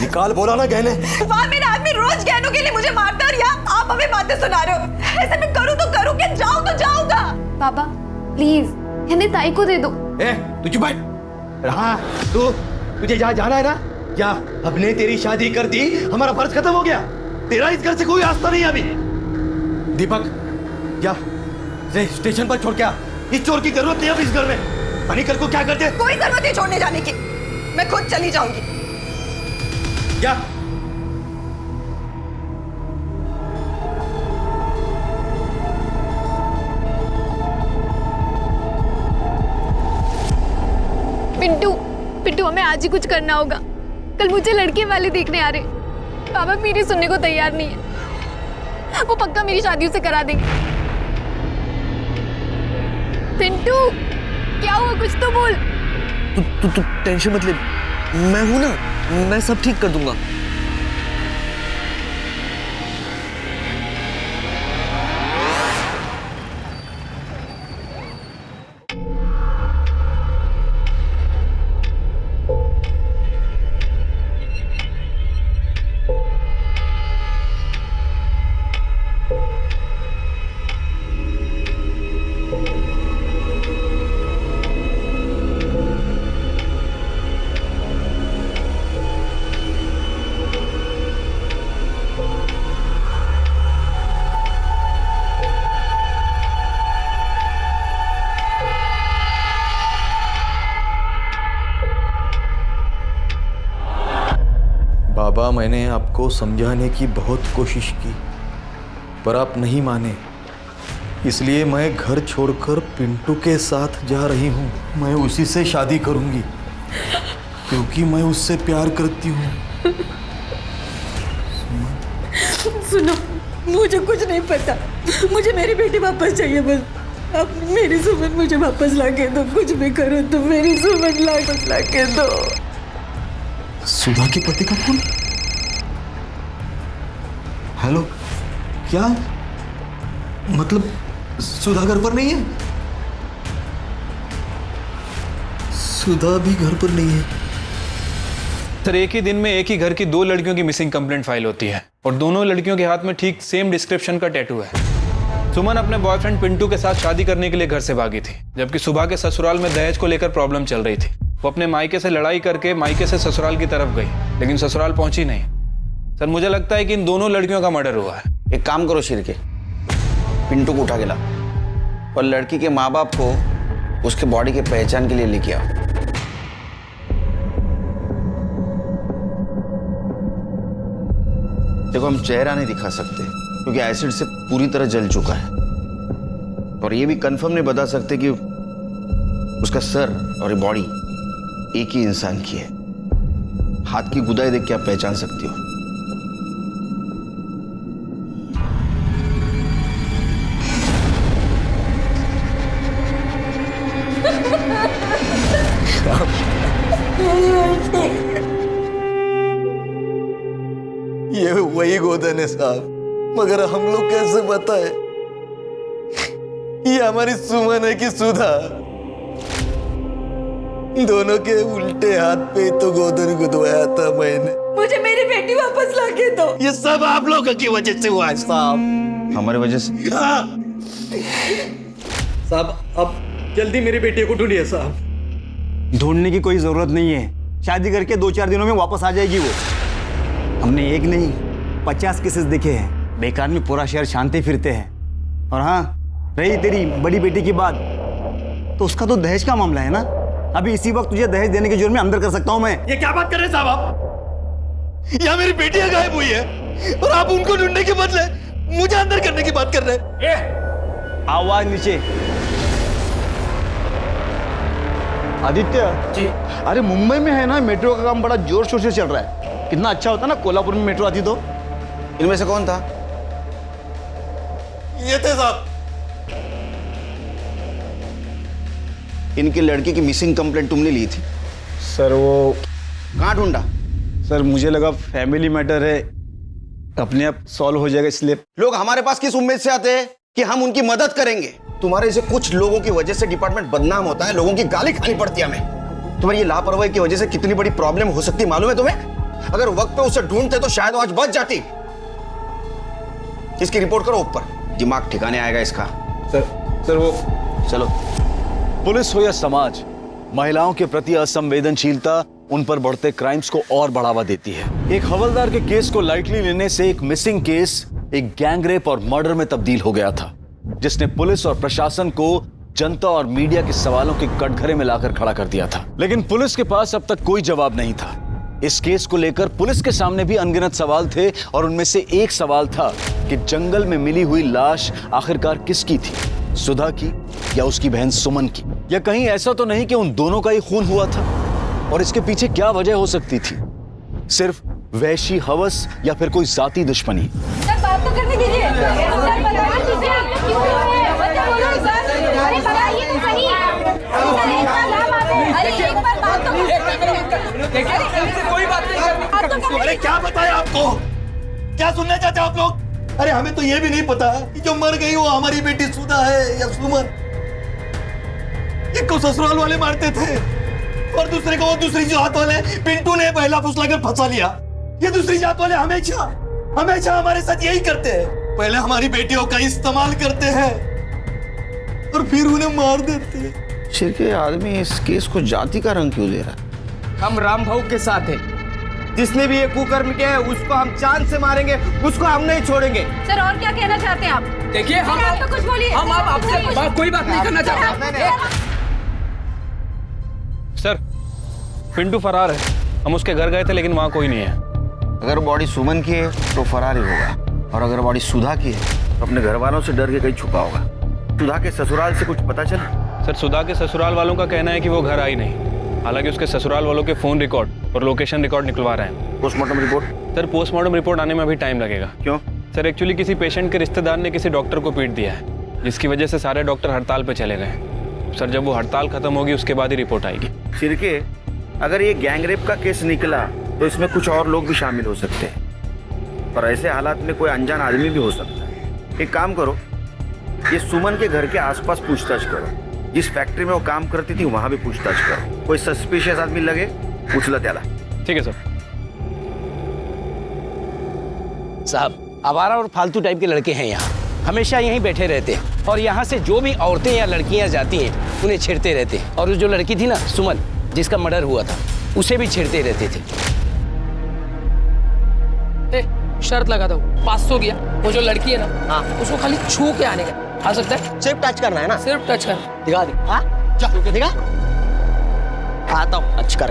निकाल, बोला ना गहने। वहाँ मेरा आदमी रोज गहनों के लिए मुझे मारता है और यहाँ आप हमें बातें सुना रहे हो। ऐसे मैं करूँ तो करूँ, क्या जाऊँ तो जाऊँगा। बाबा प्लीज गहने ताई को दे दो। तू चुप बैठ। हाँ तुझे जहाँ जाना है ना क्या? हमने तेरी शादी कर दी, हमारा फर्ज खत्म हो गया। तेरा इस घर से कोई आस्था नहीं अभी। दीपक क्या स्टेशन पर छोड़ क्या? इस चोर की जरूरत नहीं अब इस घर में। पानी कल को क्या करते? कोई जरूरत नहीं छोड़ने जाने की, मैं खुद चली जाऊंगी। क्या? पिंटू पिंटू हमें आज ही कुछ करना होगा। कल मुझे लड़के वाले देखने आ रहे। बाबा मेरी सुनने को तैयार नहीं है। वो पक्का मेरी शादी से करा देंगे। पिंटू क्या हुआ? कुछ तो बोल। तू टेंशन मत ले, मैं हूं ना, मैं सब ठीक कर दूंगा। बाबा, मैंने आपको समझाने की बहुत कोशिश की पर आप नहीं माने। इसलिए मैं घर छोड़कर पिंटू के साथ जा रही हूँ। मैं उसी से शादी करूंगी क्योंकि मैं उससे प्यार करती हूँ। सुनो, मुझे कुछ नहीं पता, मुझे मेरी बेटी वापस चाहिए बस। अब मेरी सुमन मुझे वापस लाके दो, कुछ भी करो तुम मेरी सुमन वापस लाके दो। सुधा के पति का फोन? हेलो, क्या मतलब सुधा घर पर नहीं है? सुधा भी घर पर नहीं है। सर, एक ही दिन में एक ही घर की 2 लड़कियों की मिसिंग कंप्लेंट फाइल होती है और दोनों लड़कियों के हाथ में ठीक सेम डिस्क्रिप्शन का टैटू है। सुमन अपने बॉयफ्रेंड पिंटू के साथ शादी करने के लिए घर से भागी थी, जबकि सुबह के ससुराल में दहेज को लेकर प्रॉब्लम चल रही थी। वो अपने मायके से लड़ाई करके मायके से ससुराल की तरफ गई, लेकिन ससुराल पहुंची नहीं। सर, मुझे लगता है कि इन दोनों लड़कियों का मर्डर हुआ है। एक काम करो शिरके, पिंटू को उठा के ला और लड़की के माँ बाप को उसके बॉडी के पहचान के लिए लेके आओ। देखो, हम चेहरा नहीं दिखा सकते क्योंकि एसिड से पूरी तरह जल चुका है, और ये भी कंफर्म नहीं बता सकते कि उसका सर और ये बॉडी एक ही इंसान की है। हाथ की गुदाई देख के आप पहचान सकती हो। ये वही गोदन है साहब, मगर हम लोग कैसे बताए ये हमारी सुमन है कि सुधा? दोनों के उल्टे हाथ पे तो गोदन गुदवाया था मैंने। मुझे मेरी बेटी वापस लाके दो। ये सब आप लोगों की वजह से हुआ है साहब। हमारी वजह से? साहब, अब जल्दी मेरी बेटी को ढूंढिए साहब। ढूंढने की कोई जरूरत नहीं है, शादी करके 2-4 दिनों में वापस आ जाएगी वो। हमने एक नहीं 50 केसेस देखे हैं, बेकार में पूरा शहर शांति फिरते हैं। और हाँ, रही तेरी बड़ी बेटी की बात, तो उसका तो दहेज का मामला है ना। अभी इसी वक्त तुझे दहेज देने के जुर्म में अंदर कर सकता हूं मैं। ये क्या बात कर रहे हैं साहब आप? यहाँ मेरी बेटियां गायब हुई है और आप उनको ढूंढने के बदले मुझे अंदर करने की बात कर रहे हैं। आवाज नीचे। आदित्य जी, अरे मुंबई में है ना मेट्रो का काम बड़ा जोर शोर से चल रहा है। कितना अच्छा होता ना कोल्हापुर में मेट्रो आती तो। इनमें से कौन था? ये थे साहब। इनकी लड़की की मिसिंग कंप्लेंट तुमने ली थी? सर वो कहाँ ढूंढा? सर मुझे लगा फैमिली मैटर है, अपने आप सॉल्व हो जाएगा, इसलिए। लोग हमारे पास किस उम्मीद से आते हैं कि हम उनकी मदद करेंगे? तुम्हारे जैसे कुछ लोगों की वजह से डिपार्टमेंट बदनाम होता है, लोगों की गाली खानी पड़ती है हमें। तुम्हारी ये लापरवाही की वजह से कितनी बड़ी प्रॉब्लम हो सकती है मालूम है तुम्हें? अगर वक्त पे उसे ढूंढते तो शायद आज बच जाती। इसकी रिपोर्ट करो ऊपर, दिमाग ठिकाने आएगा इसका। सर वो चलो। पुलिस हो या समाज, महिलाओं के प्रति असंवेदनशीलता उन पर बढ़ते क्राइम्स को और बढ़ावा देती है। एक हवलदार के केस को लाइटली लेने से एक मिसिंग केस एक गैंगरेप और मर्डर में तब्दील हो गया था, जिसने पुलिस और प्रशासन को जनता और मीडिया के सवालों के कटघरे में लाकर खड़ा कर दिया था। लेकिन पुलिस के पास अब तक कोई जवाब नहीं था। इस केस को लेकर पुलिस के सामने भी अनगिनत सवाल थे, और उनमें से एक सवाल था कि जंगल में मिली हुई लाश आखिरकार किसकी थी, सुधा की या उसकी बहन सुमन की? या कहीं ऐसा तो नहीं कि उन दोनों का ही खून हुआ था? और इसके पीछे क्या वजह हो सकती थी? सिर्फ वैशी हवस या फिर कोई जाती दुश्मनी? सर, बात तो करने दीजिए। सर, बताइए किसे आप क्यों आए हैं? बता बोलो सर। अरे बताइए तो सही। सर, एक बार नाम आते हैं। अरे एक बार बात तो देखिए, कोई बात नहीं करनी। अरे क्या बताया आपको? क्या सुनना चाहते हो आप लोग? अरे हमें तो ये भी नहीं पता कि जो मर गई वो हमारी बेटी सुधा है या सुमन। एक को ससुराल वाले मारते थे और दूसरे को वो दूसरी जात वाले पिंटू ने पहला फुसलाकर फंसा लिया। ये दूसरी जात वाले हमेशा हमेशा हमारे साथ यही करते हैं। पहले हमारी बेटियों का इस्तेमाल करते हैं और फिर उन्हें मार देते हैं। शिरके आदमी इस केस को जाति का रंग क्यों दे रहा है? हम राम भाऊ के साथ हैं। जिसने भी ये कुकर्म किया है उसको हम चांद से मारेंगे, उसको हम नहीं छोड़ेंगे। सर, और क्या कहना चाहते हैं आप? देखिए, हम आप तो कुछ बोलिए। हम आपसे कोई बात नहीं करना चाहते। सर, पिंटू फरार है। हम उसके घर गए थे लेकिन वहां कोई नहीं है। अगर बॉडी सुमन की है तो फरार ही होगा, और अगर बॉडी सुधा की है तो अपने घर वालों से डर के कहीं छुपा होगा। सुधा के ससुराल से कुछ पता चला? सर सुधा के ससुराल वालों का कहना है कि वो घर आई नहीं, हालांकि उसके ससुराल वालों के फोन रिकॉर्ड और लोकेशन रिकॉर्ड निकलवा रहे हैं। Postmortem report? Sir postmortem report आने में अभी टाइम लगेगा। क्यों? सर एक्चुअली किसी पेशेंट के रिश्तेदार ने किसी डॉक्टर को पीट दिया है, जिसकी वजह से सारे डॉक्टर हड़ताल पे चले गए। सर जब वो हड़ताल खत्म होगी उसके बाद ही रिपोर्ट आएगी। शिर्के, अगर ये गैंगरेप का केस निकला तो इसमें कुछ और लोग भी शामिल हो सकते हैं, और ऐसे हालात में कोई अनजान आदमी भी हो सकता है। एक काम करो, ये सुमन के घर के आसपास पूछताछ करो, जिस फैक्ट्री में वो काम करती थी वहां भी पूछताछ करो। कोई सस्पिशियस आदमी लगे उछला त्याला। ठीक है सर। साहब आवारा और फालतू टाइप के लड़के हैं यहाँ, हमेशा यहीं बैठे रहते हैं और यहाँ से जो भी औरतें या लड़कियाँ जाती हैं उन्हें छेड़ते रहते हैं। और जो लड़की थी ना सुमन, जिसका मर्डर हुआ था, उसे भी छेड़ते रहते थे। शर्त लगा दो 500 गया। वो जो लड़की है ना, हाँ, उसको खाली छू के आने का। आ सकता है? सिर्फ टच करना है ना? सिर्फ टच करना। दिखा दे। हाँ छू के दिखा। आता हूँ, टच कर।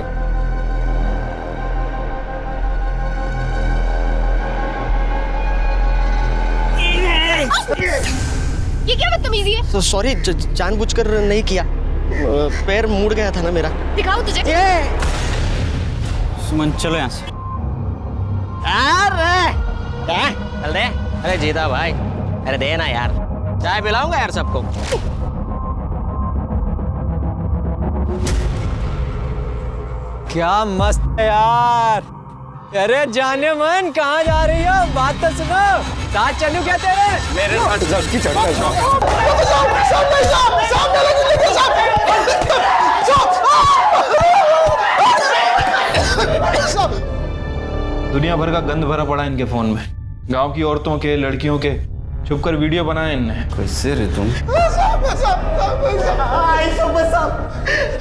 ये क्या बदतमीजी है? सॉरी, जानबूझकर नहीं किया, पैर मुड़ गया था ना मेरा। दिखाओ तुझे। सुमन चलो यहाँ से। अरे क्या? चल दे। अरे जीता भाई, अरे देना यार, चाय पिलाऊंगा यार सबको। क्या मस्त है यार। अरे जाने मन, कहाँ जा रही हो? बात तो सुनो। साथ चलूं क्या तेरे? मेरे साथ उसकी चढ़ता दुनिया भर का गंद भरा पड़ा इनके फोन में, गांव की औरतों के, लड़कियों के, छुपकर वीडियो बनाए इनने। कैसे रे तुम?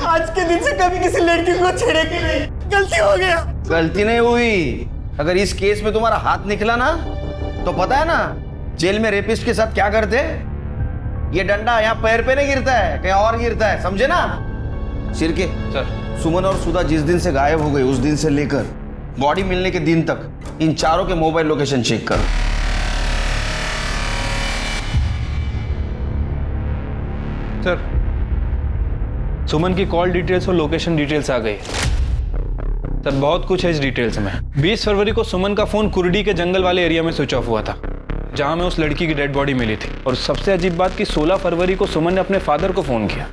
आज के दिन से कभी किसी लड़की को छेड़ेगी नहीं, गलती हो गया। गलती नहीं हुई। अगर इस केस में तुम्हारा हाथ निकला ना, तो पता है ना जेल में रेपिस्ट के साथ क्या करते? ये डंडा यहाँ पैर पे नहीं गिरता है, कहीं और गिरता है, समझे ना? शिर्के सर, सुमन और सुधा जिस दिन से गायब हो गई उस दिन से लेकर बॉडी मिलने के दिन तक इन चारों के मोबाइल लोकेशन चेक करो। सर सुमन की कॉल डिटेल्स और लोकेशन डिटेल्स आ गई। सर बहुत कुछ है इस डिटेल्स में। 20 फरवरी को सुमन का फोन कुर्डी के जंगल वाले एरिया में स्विच ऑफ हुआ था, जहां में उस लड़की की डेड बॉडी मिली थी। और सबसे अजीब बात कि 16 फरवरी को सुमन ने अपने फादर को फोन किया,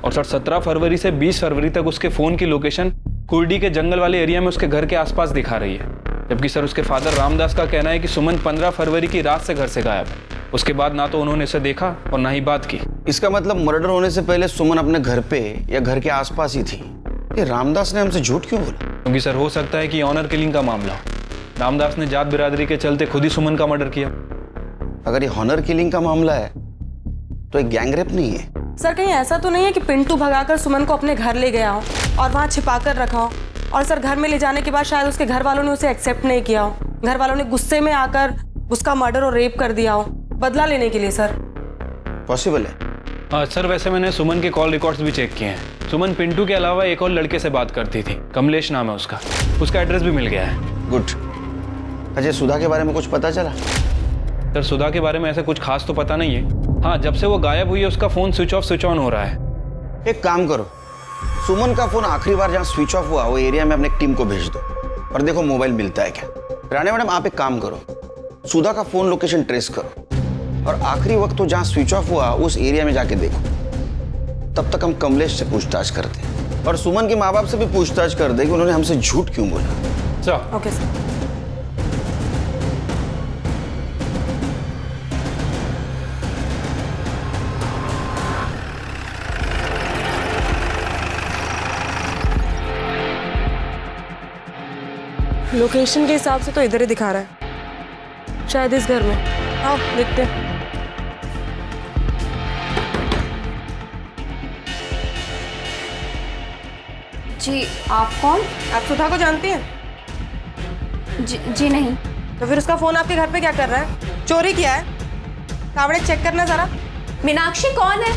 और सर 17 फरवरी से 20 फरवरी तक उसके फोन की लोकेशन कुर्डी के जंगल वाले एरिया में उसके घर के आसपास दिखा रही है। जबकि सर उसके फादर रामदास का कहना है कि सुमन 15 फरवरी की रात से घर से गायब है। उसके बाद ना तो उन्होंने इसे देखा और ना ही बात की। इसका मतलब मर्डर होने से पहले सुमन अपने घर पे या घर के आसपास ही थी। ये रामदास ने हमसे झूठ क्यों बोला? क्योंकि सर हो सकता है कि ऑनर किलिंग का मामला हो। रामदास ने जात बिरादरी के चलते खुद ही सुमन का मर्डर किया। अगर ये ऑनर किलिंग का मामला है तो एक गैंगरेप नहीं है। सर कहीं ऐसा तो नहीं है कि पिंटू भगाकर सुमन को अपने घर ले गया हो और वहाँ छिपा कर रखा हो, और सर घर में ले जाने के बाद शायद उसके घर वालों ने उसे एक्सेप्ट नहीं किया हो, घर वालों ने गुस्से में आकर उसका मर्डर और रेप कर दिया हो बदला लेने के लिए? सर पॉसिबल है। हाँ सर, वैसे मैंने सुमन के कॉल रिकॉर्ड्स भी चेक किए हैं। सुमन पिंटू के अलावा एक और लड़के से बात करती थी, कमलेश नाम है उसका एड्रेस भी मिल गया है। गुड। अजय, सुधा के बारे में कुछ पता चला? सर सुधा के बारे में ऐसा कुछ खास तो पता नहीं है। हाँ, जब से वो गायब हुई है उसका phone switch off switch on हो रहा है। एक काम करो, सुमन का फोन आखिरी बार जहाँ स्विच ऑफ हुआ वो एरिया में अपने टीम को भेज दो और देखो मोबाइल मिलता है क्या। राणे मैडम, आप एक काम करो, सुधा का फोन लोकेशन ट्रेस करो और आखिरी वक्त तो जहाँ स्विच ऑफ हुआ उस एरिया में जाके देखो। तब तक हम कमलेश से पूछताछ करते हैं और सुमन के माँ बाप से भी पूछताछ कर दे कि उन्होंने हमसे झूठ क्यों बोला। चलो। Okay sir. लोकेशन के हिसाब से तो इधर ही दिखा रहा है, शायद इस घर में। आओ देखते हैं। जी आप कौन? आप सुधा को जानती हैं? जी नहीं। तो फिर उसका फोन आपके घर पे क्या कर रहा है? चोरी किया है? कावड़े चेक करना जरा। मीनाक्षी कौन है?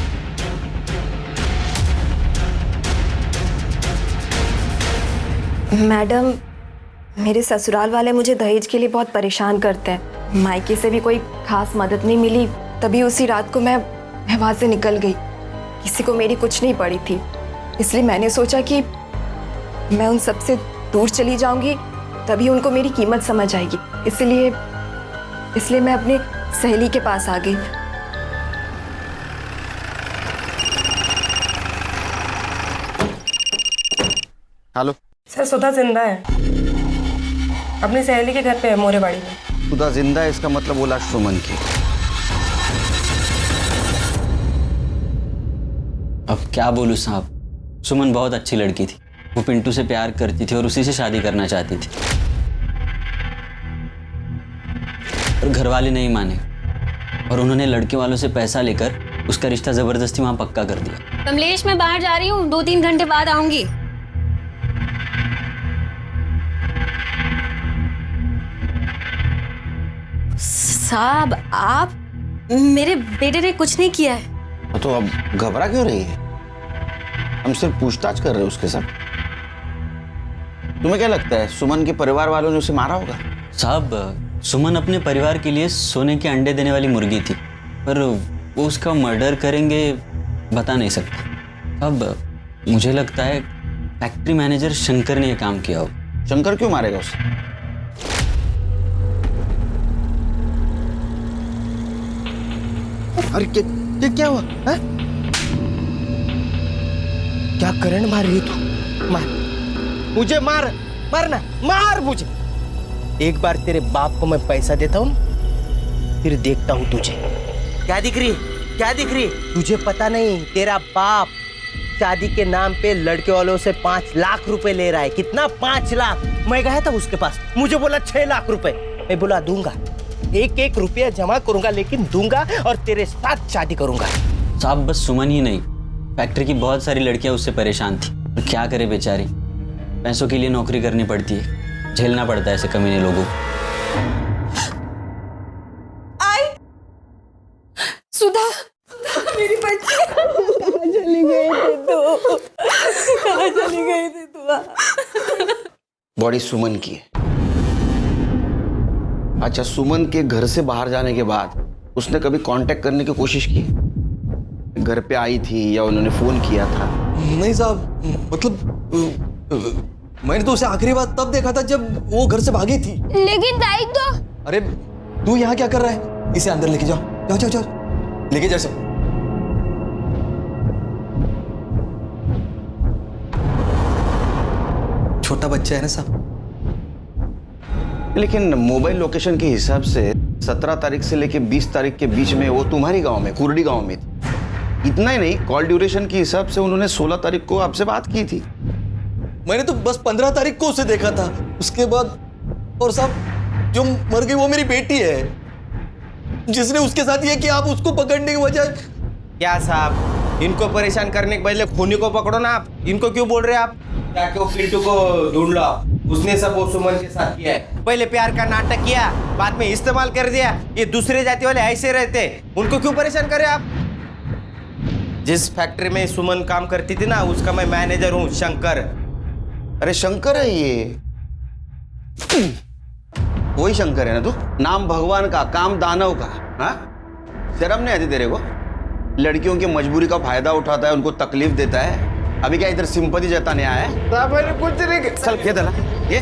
मैडम, मेरे ससुराल वाले मुझे दहेज के लिए बहुत परेशान करते हैं। मायके से भी कोई खास मदद नहीं मिली, तभी उसी रात को मैं मैं वहां से निकल गई, किसी को मेरी कुछ नहीं पड़ी थी, इसलिए मैंने सोचा कि मैं उन सबसे दूर चली जाऊंगी तभी उनको मेरी कीमत समझ आएगी। इसलिए मैं अपनी सहेली के पास आ गई। हेलो सर, सुधा जिंदा है, अपनी सहेली के घर पे है, मोरेबाड़ी में। सुधा जिंदा है, इसका मतलब वो लाश सुमन की। अब क्या बोलूं साहब, सुमन बहुत अच्छी लड़की थी, वो पिंटू से प्यार करती थी और उसी से शादी करना चाहती थी, और घर वाले नहीं माने और उन्होंने लड़के वालों से पैसा लेकर उसका रिश्ता जबरदस्ती वहां पक्का कर दिया। कमलेश, मैं बाहर जा रही हूँ, 2-3 घंटे बाद आऊंगी। साहब, आप, मेरे बेटे ने कुछ नहीं किया है। तो अब घबरा क्यों रही है? हम सिर्फ पूछताछ कर रहे हैं उसके साथ। तुम्हें क्या लगता है सुमन के परिवार वालों ने उसे मारा होगा? साहब, सुमन अपने परिवार के लिए सोने के अंडे देने वाली मुर्गी थी, पर वो उसका मर्डर करेंगे बता नहीं सकता। अब मुझे लगता है फैक्ट्री मैनेजर शंकर ने यह काम किया हो। शंकर क्यों मारेगा उसे? अरे क्या हुआ है? क्या करंट मार रही तू? मार मुझे, मार मुझे। एक बार तेरे बाप को मैं पैसा देता हूँ, फिर देखता हूँ तुझे। क्या दिख रही? तुझे पता नहीं, तेरा बाप शादी के नाम पे लड़के वालों से 5 लाख रुपए ले रहा है। कितना? 5 लाख। मैं गया था उसके पास, मुझे बोला 6 लाख रुपए। मैं बोला दूंगा, 1-1 रुपया जमा करूंगा, लेकिन दूंगा और तेरे साथ शादी करूंगा। साहब, बस सुमन ही नहीं, फैक्ट्री की बहुत सारी लड़कियां उससे परेशान थी, और क्या करे बेचारी, पैसों के लिए नौकरी करनी पड़ती है, झेलना पड़ता है ऐसे कमीने लोगों को। सुधा, मेरी बच्ची, कहाँ चली गई थी तू? बॉडी सुमन की है। अच्छा, सुमन के घर से बाहर जाने के बाद उसने कभी कांटेक्ट करने की कोशिश की? घर पे आई थी या उन्होंने फोन किया था? नहीं साहब, मतलब मैंने तो उसे आखिरी बार तब देखा था जब वो घर से भागी थी। लेकिन दाई तो। अरे तू यहाँ क्या कर रहा है? इसे अंदर लेके जाओ, जाओ लेके जा। सब छोटा बच्चा है ना साहब। लेकिन मोबाइल लोकेशन के हिसाब से 17 तारीख से लेके 20 तारीख के बीच में वो तुम्हारी गांव में, कुर्डी गांव में थी। इतना ही नहीं, कॉल ड्यूरेशन के हिसाब से उन्होंने 16 तारीख को आपसे बात की थी। मैंने तो बस 15 तारीख को उसे देखा था, उसके बाद। और साहब, जो मर गई वो मेरी बेटी है, जिसने उसके साथ ये किया। आप उसको पकड़ने के बजाय। क्या साहब, इनको परेशान करने के बदले खूनी को पकड़ो ना। आप इनको क्यों बोल रहे हैं? आप जाके वो पिंटू को ढूंढ लो, उसने सब वो सुमन के साथ किया है। पहले प्यार का नाटक किया, बाद में इस्तेमाल कर दिया। ये दूसरे जाति वाले ऐसे रहते, उनको क्यों परेशान करें आप? जिस फैक्ट्री में सुमन काम करती थी ना, उसका मैं मैनेजर हूँ, शंकर। अरे शंकर है ये, वही शंकर है ना तू? नाम भगवान का, काम दानव का। हाँ, शर्म नहीं आती तेरे को? लड़कियों की मजबूरी का फायदा उठाता है, उनको तकलीफ देता है। अभी क्या इधर सिंपैथी जताने आया है? कुछ नहीं। चल ये दला, ये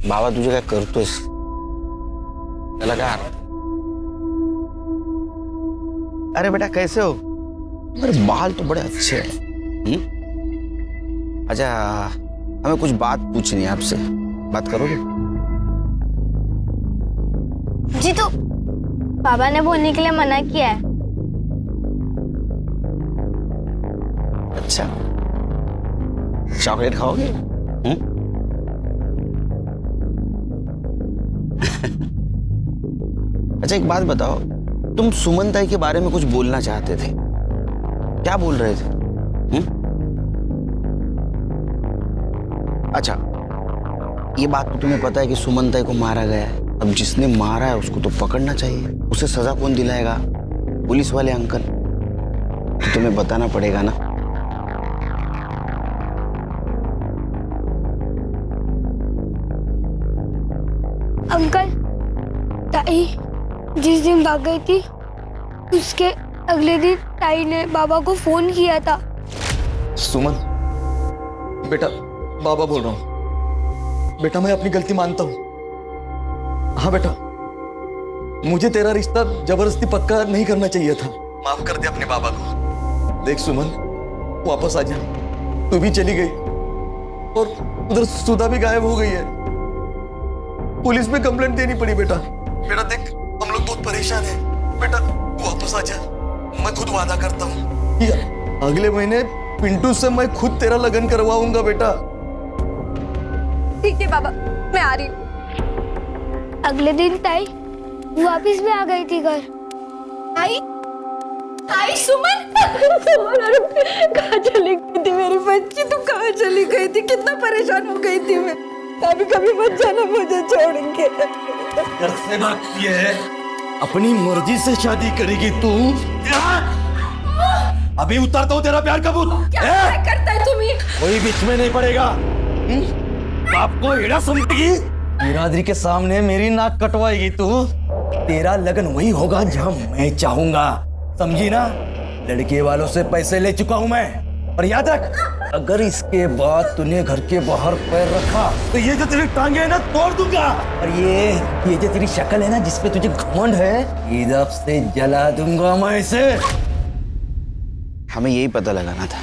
बाबा तुझे काय करतोस? त्याला काय? अरे बेटा कैसे हो? मेरे बाल तो बड़े अच्छे हैं। अच्छा, हमें कुछ बात पूछनी है आपसे, बात करोगे? जी तो बाबा ने बोलने के लिए मना किया है। अच्छा, चॉकलेट खाओगे? अच्छा एक बात बताओ, तुम सुमन ताई के बारे में कुछ बोलना चाहते थे, क्या बोल रहे थे? अच्छा, ये बात तो तुम्हें पता है कि सुमन ताई को मारा गया है। अब जिसने मारा है उसको तो पकड़ना चाहिए, उसे सजा कौन दिलाएगा? पुलिस वाले अंकल। तो तुम्हें बताना पड़ेगा ना। अंकल, ताई जिस दिन भाग गई थी उसके अगले दिन ताई ने बाबा को फोन किया था। सुमन बेटा, बाबा बोल रहा हूँ। बेटा मैं अपनी गलती मानता हूँ। हाँ बेटा, मुझे तेरा रिश्ता जबरदस्ती पक्का नहीं करना चाहिए था। माफ कर दे अपने बाबा को। देख सुमन, वापस आ जा। तू भी चली गई और उधर सुधा भी गायब हो गई है। पुलिस में कंप्लेंट देनी पड़ी बेटा। बेटा देख, हम लोग बहुत परेशान हैं। बेटा वापस आ जा। मैं खुद वादा करता हूँ कि अगले महीने पिंटू से मैं खुद तेरा लगन करवाऊंगा बेटा। ठीक है बाबा, मैं आ रही हूँ। अगले दिन ताई वापस भी आ गई थी घर। ताई, ताई सुमन, कहाँ चली गई थी मेरी बच्ची? तू कहाँ चली गई थी? कितना परेशान हो गई थी मैं। कभी कभी मत जाना मुझे छोड़ के। घर से भागती है, अपनी मर्जी से शादी करेगी तू। अभी उतारता हूँ तेरा प्यार का भूत। क्या करता है तुम्हें? कोई बीच में नहीं पड़ेगा। बाप को एड़ा समझेगी, बिरादरी के सामने मेरी नाक कटवाएगी तू। तेरा लगन वही होगा जहाँ मैं चाहूंगा, समझी ना? लड़के वालों से पैसे ले चुका हूँ मैं। और याद रख, अगर इसके बाद तूने घर के बाहर पैर रखा तो ये जो तेरी टांगे है ना तोड़ दूंगा। और ये जो तेरी शक्ल है ना जिसपे तुझे घमंड है, इधर से जला दूंगा मैं इसे। हमें यही पता लगाना था।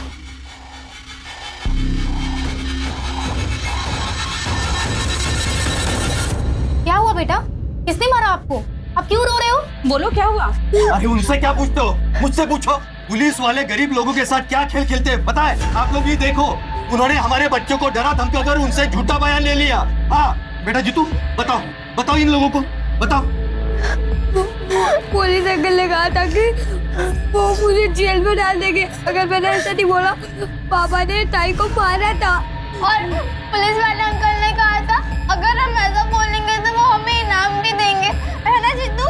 क्या हुआ बेटा? किसने मारा आपको? आप क्यों रो रहे हो? बोलो क्या हुआ? अरे उनसे क्या पूछते हो? मुझसे पूछो। पुलिस वाले गरीब लोगों के साथ क्या खेल खेलते हैं पता है? आप लोग ये देखो, उन्होंने हमारे बच्चों को डरा धमका कर उनसे झूठा बयान ले लिया। हाँ बेटा जीतू, बताओ बताओ इन लोगों को, बताओ। पुलिस अंकल ने कहा था कि वो मुझे जेल में डाल देंगे अगर मैंने ऐसा नहीं बोला। पापा ने ताई को मारा था। और पुलिस वाले अंकल ने कहा था अगर हम ऐसा बोलेंगे तो वो हमें इनाम भी देंगे, है ना जीतू?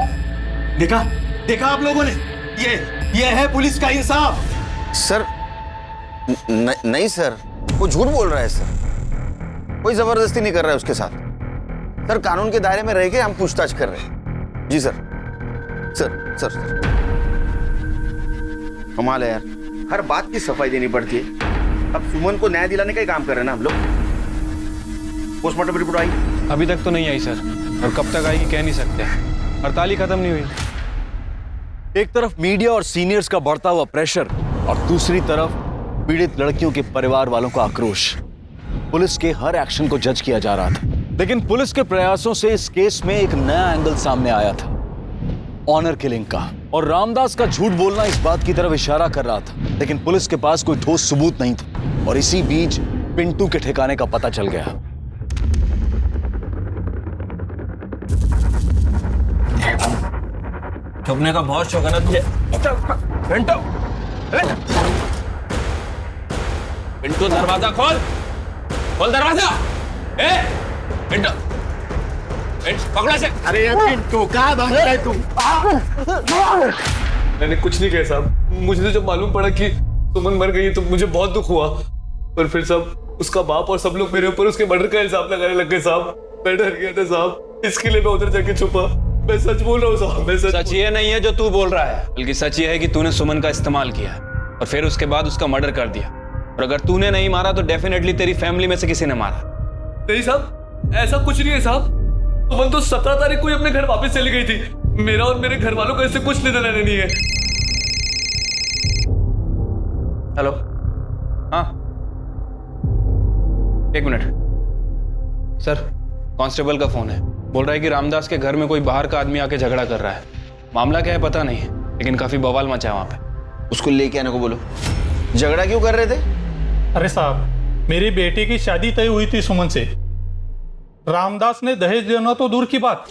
देखा देखा आप लोगों ने, ये है पुलिस का इंसाफ। सर नहीं सर, वो झूठ बोल रहा है सर। कोई जबरदस्ती नहीं कर रहा है उसके साथ। सर कानून के दायरे में रह के हम पूछताछ कर रहे हैं। जी सर। सर सर कमाल है यार, हर बात की सफाई देनी पड़ती है। अब सुमन को न्याय दिलाने का ही काम कर रहे हैं ना हम लोग। पोस्टमार्टम रिपोर्ट आई? अभी तक तो नहीं आई सर, और कब तक आएगी कह नहीं सकते। हड़ताल ही खत्म नहीं हुई। एक तरफ मीडिया और सीनियर्स का बढ़ता हुआ प्रेशर और दूसरी तरफ पीड़ित लड़कियों के परिवार वालों का आक्रोश। पुलिस के हर एक्शन को जज किया जा रहा था, लेकिन पुलिस के प्रयासों से इस केस में एक नया एंगल सामने आया था, ऑनर किलिंग का। और रामदास का झूठ बोलना इस बात की तरफ इशारा कर रहा था, लेकिन पुलिस के पास कोई ठोस सबूत नहीं था। और इसी बीच पिंटू के ठिकाने का पता चल गया। छुपने का बहुत शौक है ना तुझे? पिंटू, पिंटू दरवाजा खोल, खोल दरवाजा। पिंटू, पकड़ा से। अरे पिंटू कहाँ भाग रहा है तू? मैंने कुछ नहीं किया साहब। मुझे तो जब मालूम पड़ा कि सुमन मर गई तो मुझे बहुत दुख हुआ, पर फिर सब उसका बाप और सब लोग मेरे ऊपर उसके मर्डर का इल्जाम लगाने लग गए साहब। मैं डर गया था साहब, इसके लिए मैं उधर जाके छुपा। मैं सच बोल रहा हूँ साहब, मैं सच ये नहीं है जो तू बोल रहा है, बल्कि सच ये है कि तूने सुमन का इस्तेमाल किया और फिर उसके बाद उसका मर्डर कर दिया। और अगर तूने नहीं मारा तो डेफिनेटली तेरी फैमिली में से किसी ने मारा। नहीं साहब, ऐसा कुछ नहीं है साहब। सुमन तो 17 तारीख को ही अपने घर वापस चली गई थी। मेरा और मेरे घर वालों का इससे कुछ लेना देना नहीं है। हेलो, हाँ एक मिनट सर, कांस्टेबल का फोन है। बोल रहा है कि रामदास के घर में कोई बाहर का आदमी आके झगड़ा कर रहा है। मामला क्या है पता नहीं, लेकिन काफी बवाल मचा है वहां पे। उसको लेके आने को बोलो। झगड़ा क्यों कर रहे थे? अरे साहब, मेरी बेटी की शादी तय हुई थी सुमन से। रामदास ने दहेज देना तो दूर की बात,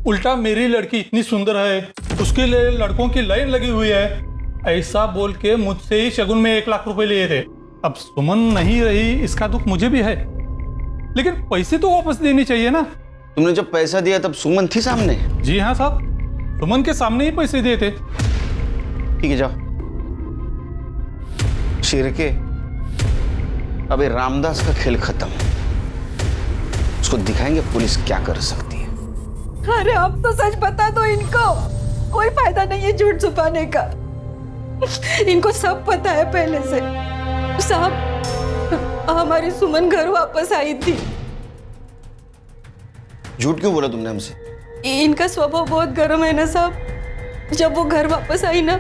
उल्टा मेरी लड़की इतनी सुंदर है, उसके लिए लड़कों की लाइन लगी हुई है, ऐसा बोल के मुझसे ही शगुन में 1 लाख रुपए लिए थे। अब सुमन नहीं रही, इसका दुख मुझे भी है, लेकिन पैसे तो वापस देने चाहिए ना। तुमने जब पैसा दिया तब सुमन थी सामने? जी हाँ साहब, सुमन के सामने ही पैसे दिए थे। ठीक है जाओ। शिरके, अबे रामदास का खेल खत्म। उसको दिखाएंगे पुलिस क्या कर सकती है। अरे अब तो सच बता दो इनको, कोई फायदा नहीं है झूठ छुपाने का। इनको सब पता है पहले से। साहब, हमारी सुमन घर वापस आई थी। झूठ क्यों बोला तुमने हमसे? इनका स्वभाव बहुत गर्म है ना साहब। जब वो घर वापस आई ना,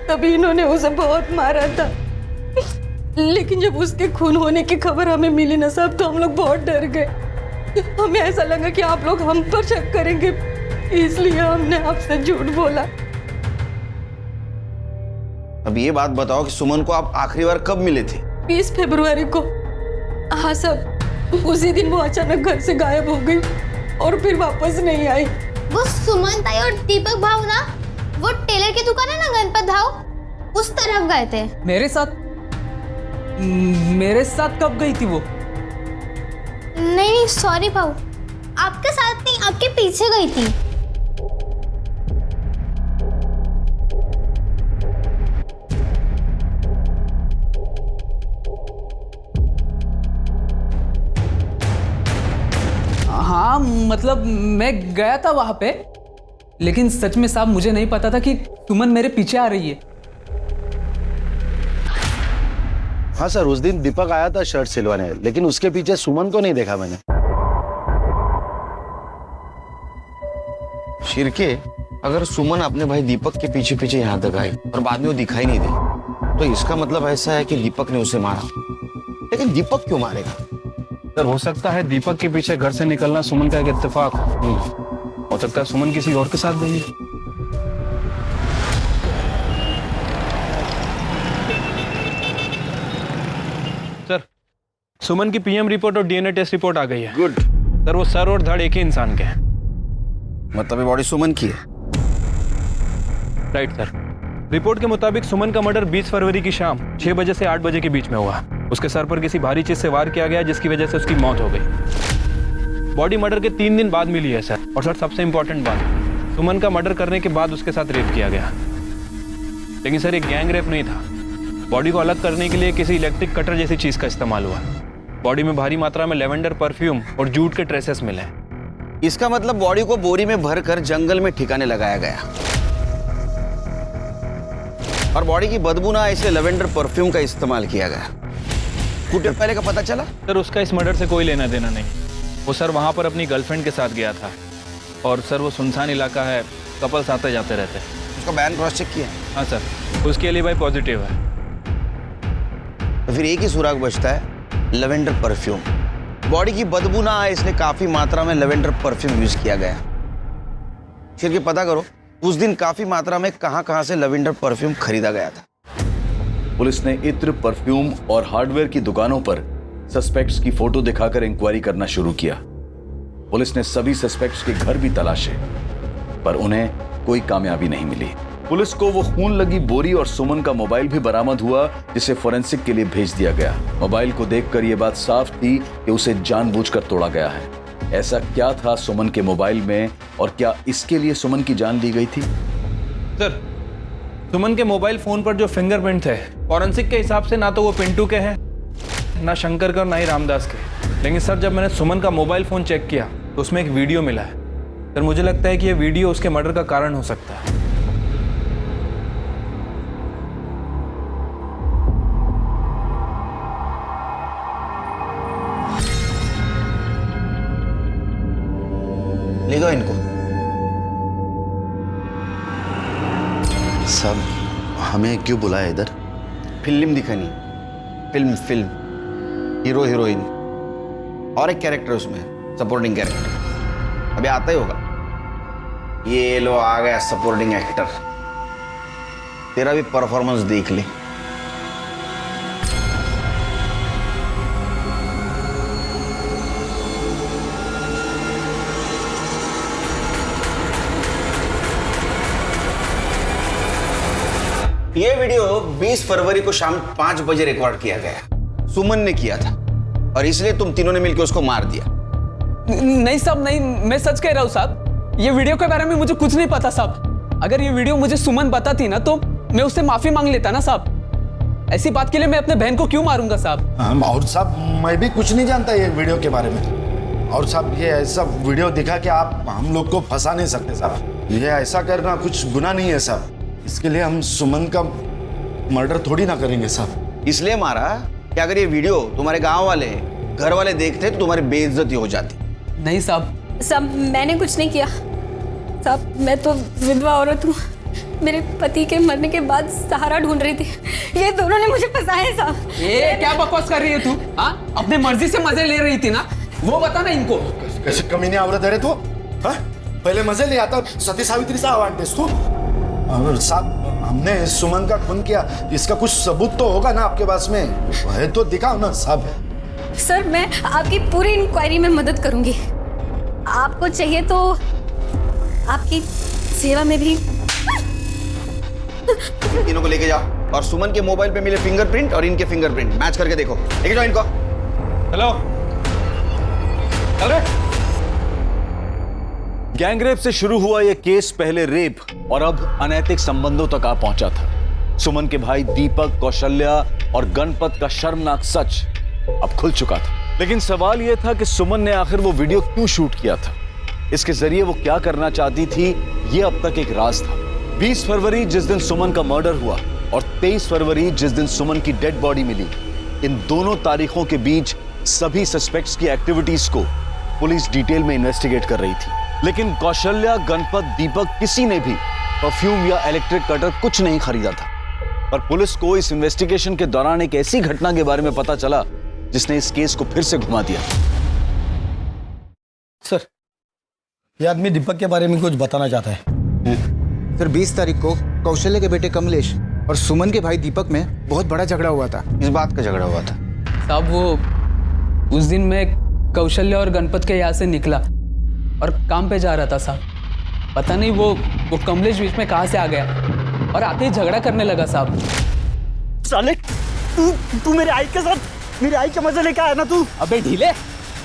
तभी इन्होंने उसे बहुत मारा था। लेकिन जब उसके खून होने की खबर हमें मिली ना साहब, तो हम लोग बहुत डर गए। हमें ऐसा लगा कि आप लोग हम पर शक करेंगे, इसलिए हमने आपसे झूठ बोला। अब ये बात बताओ कि सुमन को आप आखिरी बार कब मिले थे? 20 फरवरी को। हाँ साहब, उसी दिन वो अचानक घर से गायब हो गई और फिर वापस नहीं आई। वो सुमन ताई और दीपक भाव ना, वो टेलर की दुकान है ना गणपत भाव, उस तरफ गए थे। मेरे साथ कब गई थी वो? नहीं सॉरी भाव, आपके साथ नहीं, आपके पीछे गई थी। हाँ मतलब मैं गया था वहां पे, लेकिन सच में साहब मुझे नहीं पता था कि सुमन मेरे पीछे आ रही है। हाँ सर, उस दिन दीपक आया था शर्ट सिलवाने, लेकिन उसके पीछे सुमन को नहीं देखा मैंने। शिरके, अगर सुमन अपने भाई दीपक के पीछे पीछे यहाँ तक आई और बाद में वो दिखाई नहीं दी, तो इसका मतलब ऐसा है कि दीपक ने उसे मारा। लेकिन दीपक क्यों मारेगा? सर हो सकता है दीपक के पीछे घर से निकलना सुमन का एक इत्तेफाक हो सकता है सुमन किसी और के साथ गई है। सर, सुमन की पीएम रिपोर्ट और डीएनए टेस्ट रिपोर्ट आ गई है। गुड। सर वो सर और धड़ एक ही इंसान के हैं। मतलब ये बॉडी सुमन की है? Right sir. रिपोर्ट के मुताबिक सुमन का मर्डर 20 फरवरी की शाम 6 बजे से 8 बजे के बीच में हुआ। उसके सर पर किसी भारी चीज से वार किया गया, जिसकी वजह से उसकी मौत हो गई। बॉडी मर्डर के 3 दिन बाद मिली है सर। और सर सबसे इंपॉर्टेंट बात, सुमन का मर्डर करने के बाद उसके साथ रेप किया गया। लेकिन सर ये गैंग रेप नहीं था। बॉडी को अलग करने के लिए किसी इलेक्ट्रिक कटर जैसी चीज का इस्तेमाल हुआ। बॉडी में भारी मात्रा में लेवेंडर परफ्यूम और जूट के ट्रेसेस मिले। इसका मतलब बॉडी को बोरी में भरकर जंगल में ठिकाने लगाया गया और बॉडी की बदबू ना इसलिए लेवेंडर परफ्यूम का इस्तेमाल किया गया। कुछ पहले का पता चला? सर उसका इस मर्डर से कोई लेना देना नहीं। वो सर वहां पर अपनी गर्लफ्रेंड के साथ गया था और सर वो सुनसान इलाका है, कपल्स आते जाते रहते हैं। उसका बयान क्रॉस चेक किया? हाँ सर, उसके लिए भाई पॉजिटिव है। तो फिर एक ही सुराग बचता है, लेवेंडर परफ्यूम। बॉडी की बदबू ना आए इसलिए काफी मात्रा में लेवेंडर परफ्यूम यूज किया गया। फिर के पता करो उस दिन काफी मात्रा में कहां से लेवेंडर परफ्यूम खरीदा गया था। पुलिस ने इत्र, परफ्यूम और हार्डवेयर की दुकानों पर सस्पेक्ट्स की फोटो दिखाकर इंक्वायरी करना शुरू किया। पुलिस ने सभी सस्पेक्ट्स के घर भी तलाशे, पर उन्हें कोई कामयाबी नहीं मिली। पुलिस को वो खून लगी बोरी और सुमन का मोबाइल भी बरामद हुआ, जिसे फोरेंसिक के लिए भेज दिया गया। मोबाइल को देखकर यह बात साफ थी कि उसे जानबूझकर तोड़ा गया है। ऐसा क्या था सुमन के मोबाइल में और क्या इसके लिए सुमन की जान ली गई थी? सर, सुमन के मोबाइल फोन पर जो फिंगरप्रिंट थे, फॉरेंसिक के हिसाब से ना तो वो पिंटू के हैं, ना शंकर के और ना ही रामदास के। लेकिन सर जब मैंने सुमन का मोबाइल फोन चेक किया तो उसमें एक वीडियो मिला है। सर मुझे लगता है कि ये वीडियो उसके मर्डर का कारण हो सकता है। ले गो इनको। सब हमें क्यों बुलाया इधर? फिल्म दिखानी। फिल्म हीरो हीरोइन और एक कैरेक्टर उसमें, सपोर्टिंग कैरेक्टर। अभी आता ही होगा। ये लो आ गया सपोर्टिंग एक्टर। तेरा भी परफॉर्मेंस देख ले। ये वीडियो 20 फरवरी को शाम 5 बजे रिकॉर्ड किया गया। सुमन ने किया था और इसलिए तुम तीनों ने मिलकर उसको मार दिया। नहीं साहब, नहीं, मैं सच कह रहा हूँ साहब। ये वीडियो के बारे में मुझे कुछ नहीं पता साहब। अगर ये वीडियो मुझे सुमन बताती ना तो मैं उससे माफी मांग लेता ना साहब। ऐसी बात के लिए मैं अपने बहन को क्यों मारूंगा साहब? और साहब मैं भी कुछ नहीं जानता ये वीडियो के बारे में। और साहब ये ऐसा वीडियो दिखा कि आप हम लोग को फंसा नहीं सकते साहब। ये ऐसा करना कुछ गुनाह नहीं है साहब। इसके लिए हम सुमन का मर्डर थोड़ी ना करेंगे साहब। इसलिए मारा कि अगर ये वीडियो तुम्हारे गांव वाले घर वाले देखते तो तुम्हारी बेइज्जती हो जाती। नहीं साहब। साहब मैंने कुछ नहीं किया साहब, मैं तो विधवा औरत हूँ। मेरे पति के मरने के बाद सहारा ढूंढ रही थी। ये दोनों ने मुझे फंसाया साहब। ये क्या बकवास कर रही है तू? हाँ, अपने मर्जी से मजे ले रही थी ना, वो बता ना इनको। कैसे कमीने औरत है रे तू? हाँ? पहले मजे ले आता, सती सावित्री सा आवाज देस तू। और साहब हमने सुमन का खून किया, इसका कुछ सबूत तो होगा ना आपके पास में? है तो दिखाओ ना साहब। सर मैं आपकी पूरी इंक्वायरी में मदद करूंगी। आपको चाहिए तो आपकी सेवा में भी। इनको को लेके जाओ और सुमन के मोबाइल पे मिले फिंगरप्रिंट और इनके फिंगरप्रिंट मैच करके देखो। लेके जाओ इनको। हेलो, चल रहे। गैंगरेप से शुरू हुआ यह केस पहले रेप और अब अनैतिक संबंधों तक आ पहुंचा था। सुमन के भाई दीपक, कौशल्या और गणपत का शर्मनाक सच अब खुल चुका था। लेकिन सवाल यह था कि सुमन ने आखिर वो वीडियो क्यों शूट किया था, इसके जरिए वो क्या करना चाहती थी, यह अब तक एक राज था। 20 फरवरी जिस दिन सुमन का मर्डर हुआ और 23 फरवरी जिस दिन सुमन की डेड बॉडी मिली, इन दोनों तारीखों के बीच सभी सस्पेक्ट्स की एक्टिविटीज को पुलिस डिटेल में इन्वेस्टिगेट कर रही थी। लेकिन कौशल्या, गणपत, दीपक किसी ने भी परफ्यूम या इलेक्ट्रिक कटर कुछ नहीं खरीदा था। पर पुलिस को इस इन्वेस्टिगेशन के दौरान एक ऐसी घटना के बारे में पता चला जिसने इस केस को फिर से घुमा दिया। सर, ये आदमी दीपक के बारे में कुछ बताना चाहता है। सर 20 तारीख को कौशल्य के बेटे कमलेश और सुमन के भाई दीपक में बहुत बड़ा झगड़ा हुआ था। इस बात का झगड़ा हुआ था साहब, वो उस दिन मैं कौशल्या और गणपत के यहाँ से निकला और काम पे जा रहा था साहब। पता नहीं वो कमलेश बीच में कहाँ से आ गया और आते ही झगड़ा करने लगा साहब। साले तू मेरे आई के साथ मेरे आई के मजे लेके आया ना तू? अबे ढीले,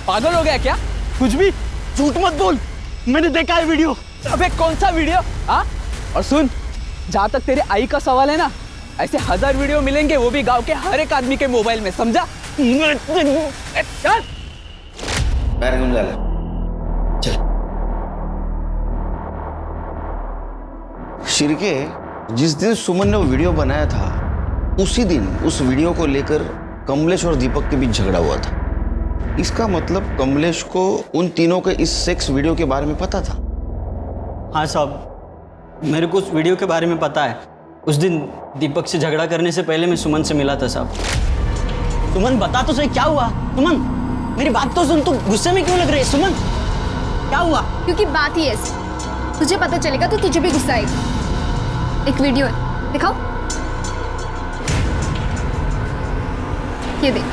पागल हो गया क्या? कुछ भी झूठ मत बोल, मैंने देखा है वीडियो। अबे कौन सा वीडियो? हाँ, और सुन, जहाँ तक तेरे आई का सवाल है ना, ऐसे 1000 वीडियो मिलेंगे, वो भी गांव के हर एक आदमी के मोबाइल में, समझा? चल शिरके, जिस दिन सुमन ने वो वीडियो बनाया था उसी दिन उस वीडियो को लेकर कमलेश और दीपक के बीच झगड़ा हुआ था। इसका मतलब कमलेश को उन तीनों के इस सेक्स वीडियो के बारे में पता था। हाँ साहब, मेरे को उस वीडियो के बारे में पता है। उस दिन दीपक से झगड़ा करने से पहले मैं सुमन से मिला था साहब। सुमन बता तो सही, क्या हुआ? सुमन मेरी बात तो सुन, तू गुस्से में क्यों लग रही है? सुमन क्या हुआ? क्योंकि बात ही ऐसी, तुझे पता चलेगा तो तुझे भी गुस्सा आएगा। एक वीडियो है, दिखाओ। ये देख।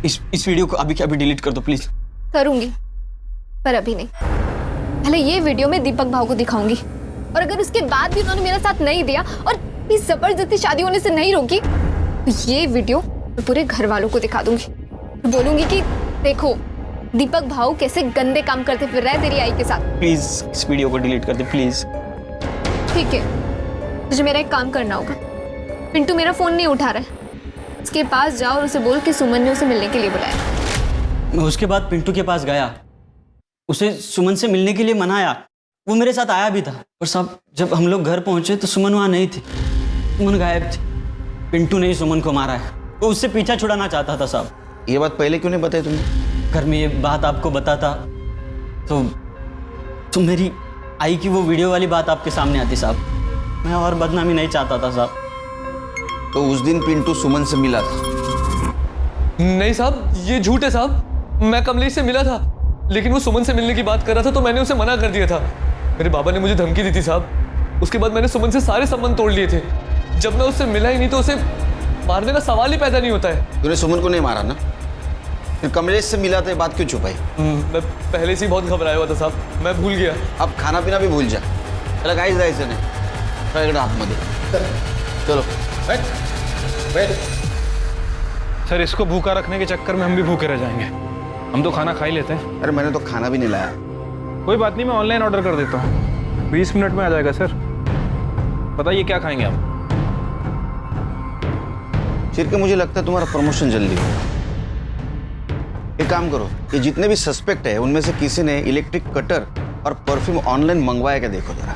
इस वीडियो को अभी के अभी डिलीट कर दो प्लीज। करूंगी, पर अभी नहीं। पहले ये वीडियो मैं दीपक भाव को दिखाऊंगी, और अगर उसके बाद भी उन्होंने मेरा साथ नहीं दिया और इस जबरदस्ती शादी होने से नहीं रोकी, तो ये वीडियो मैं पूरे घर वालों को दिखा दूंगी। तो बोलूंगी कि देखो दीपक भाव कैसे गंदे काम करते फिर रहे तेरी आई के साथ। प्लीज इस वीडियो को डिलीट कर दे प्लीज। ठीक है, तुझे मेरा एक काम करना होगा। पिंटू मेरा फोन नहीं उठा रहा है, उसके पास जाओ और उसे बोल कि सुमन ने उसे मिलने के लिए बुलाया। मैं उसके बाद पिंटू के पास गया, उसे सुमन से मिलने के लिए मनाया। वो मेरे साथ आया भी था, और साहब जब हम लोग घर पहुंचे तो सुमन वहाँ नहीं थी। सुमन गायब थी। पिंटू ने ही सुमन को मारा है, वो उससे पीछा छुड़ाना चाहता था साहब। ये बात पहले क्यों नहीं बताई तुमने? घर में ये बात आपको बताता तो मेरी आई की वो वीडियो वाली बात आपके सामने आती साहब। मैं और बदनामी नहीं चाहता था साहब। तो उस दिन पिंटू सुमन से मिला था? नहीं साहब, ये झूठ है साहब। मैं कमलेश से मिला था, लेकिन वो सुमन से मिलने की बात कर रहा था तो मैंने उसे मना कर दिया था। मेरे बाबा ने मुझे धमकी दी थी साहब। उसके बाद मैंने सुमन से सारे संबंध तोड़ लिए थे। जब मैं उससे मिला ही नहीं तो उसे मारने का सवाल ही पैदा नहीं होता है। तूने सुमन को नहीं मारा ना? फिर कमलेश से मिला था, बात क्यों छुपाई? मैं पहले से ही बहुत घबराया हुआ था साहब, मैं भूल गया। अब खाना पीना भी भूल जा। चला काहीच जायचं नाही, इकडे आतमध्ये चलो। बैठ। सर इसको भूखा रखने के चक्कर में हम भी भूखे रह जाएंगे। हम तो खाना खा ही लेते हैं। अरे मैंने तो खाना भी नहीं लाया। कोई बात नहीं, मैं ऑनलाइन ऑर्डर कर देता हूँ, 20 मिनट में आ जाएगा सर। बताइए क्या खाएंगे आप? चिरके मुझे लगता है तुम्हारा प्रमोशन जल्दी होगा। एक काम करो, ये जितने भी सस्पेक्ट है उनमें से किसी ने इलेक्ट्रिक कटर और परफ्यूम ऑनलाइन मंगवाया क्या देखो जरा।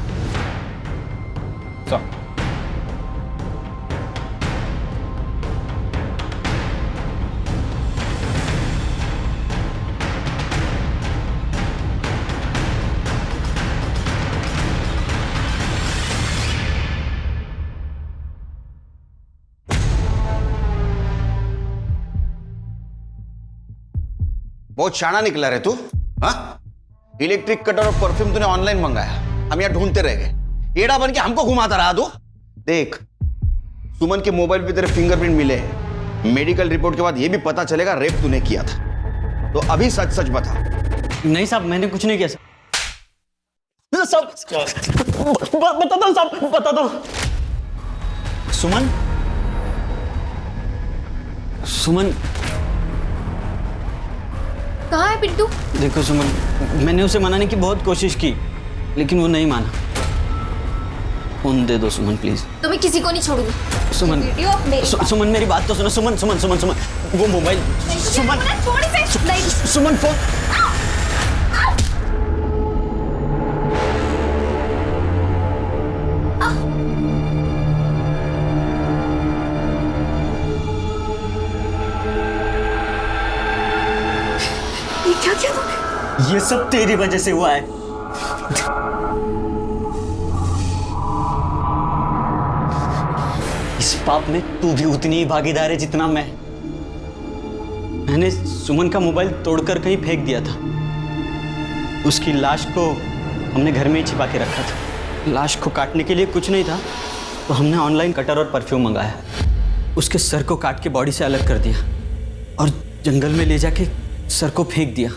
बहुत शाना निकला रे तू। हाँ, इलेक्ट्रिक कटर और परफ्यूम तूने ऑनलाइन मंगाया, हम यहाँ ढूंढते रह गए। एड़ा बन के हमको घुमाता रहा तू। देख, सुमन के मोबाइल पे तेरे फिंगरप्रिंट मिले हैं। मेडिकल रिपोर्ट के बाद ये भी पता चलेगा रेप तूने किया था। तो अभी सच सच बता। नहीं साहब, मैंने कुछ नहीं किया साहब। बता दो साहब, बता दो। सुमन, सुमन कहाँ है पिंटू? देखो सुमन, मैंने उसे मनाने की बहुत कोशिश की, लेकिन वो नहीं माना। फोन दे दो सुमन प्लीज। तुम्हें किसी को नहीं छोड़ूंगी। सुमन, वीडियो मेरे पास। सुमन मेरी बात तो सुनो। सुमन सुमन सुमन सुमन, वो मोबाइल। सुमन, सुमन फोन। क्या किया तूने? ये सब तेरी वजह से हुआ है। इस पाप में तू भी उतनी ही भागीदार है जितना मैं। मैंने सुमन का मोबाइल तोड़कर कहीं फेंक दिया था। उसकी लाश को हमने घर में ही छिपा के रखा था। लाश को काटने के लिए कुछ नहीं था, तो हमने ऑनलाइन कटर और परफ्यूम मंगाया। उसके सर को काट के बॉडी से अलग कर दिया और जंगल में ले जाके सर को फेंक दिया।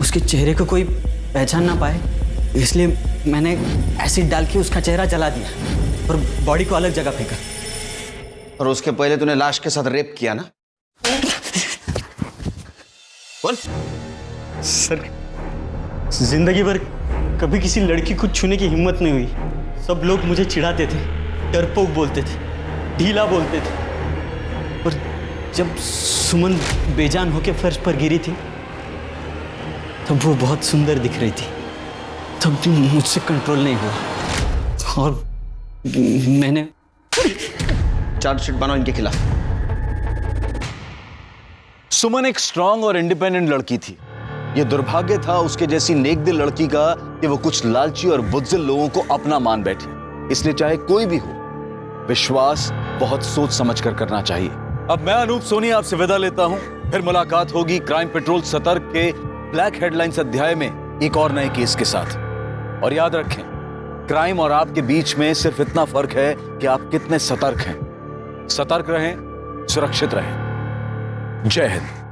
उसके चेहरे को कोई पहचान ना पाए, इसलिए मैंने एसिड डाल के उसका चेहरा जला दिया और बॉडी को अलग जगह फेंका। और उसके पहले तूने लाश के साथ रेप किया ना? बोल। सर, जिंदगी भर कभी किसी लड़की को छूने की हिम्मत नहीं हुई। सब लोग मुझे चिढ़ाते थे, डरपोक बोलते थे, ढीला बोलते थे। और जब सुमन बेजान होकर फर्श पर गिरी थी, तब वो बहुत सुंदर दिख रही थी। तब भी मुझसे कंट्रोल नहीं हुआ और मैंने चार्जशीट बनाओ इनके खिलाफ। सुमन एक स्ट्रांग और इंडिपेंडेंट लड़की थी। यह दुर्भाग्य था उसके जैसी नेक दिल लड़की का कि वो कुछ लालची और बुज़दिल लोगों को अपना मान बैठी। इसलिए चाहे कोई भी हो, विश्वास बहुत सोच समझ कर करना चाहिए। अब मैं अनूप सोनी आपसे विदा लेता हूं। फिर मुलाकात होगी क्राइम पेट्रोल सतर्क के ब्लैक हेडलाइंस अध्याय में एक और नए केस के साथ। और याद रखें, क्राइम और आपके बीच में सिर्फ इतना फर्क है कि आप कितने सतर्क हैं। सतर्क रहें, सुरक्षित रहें। जय हिंद।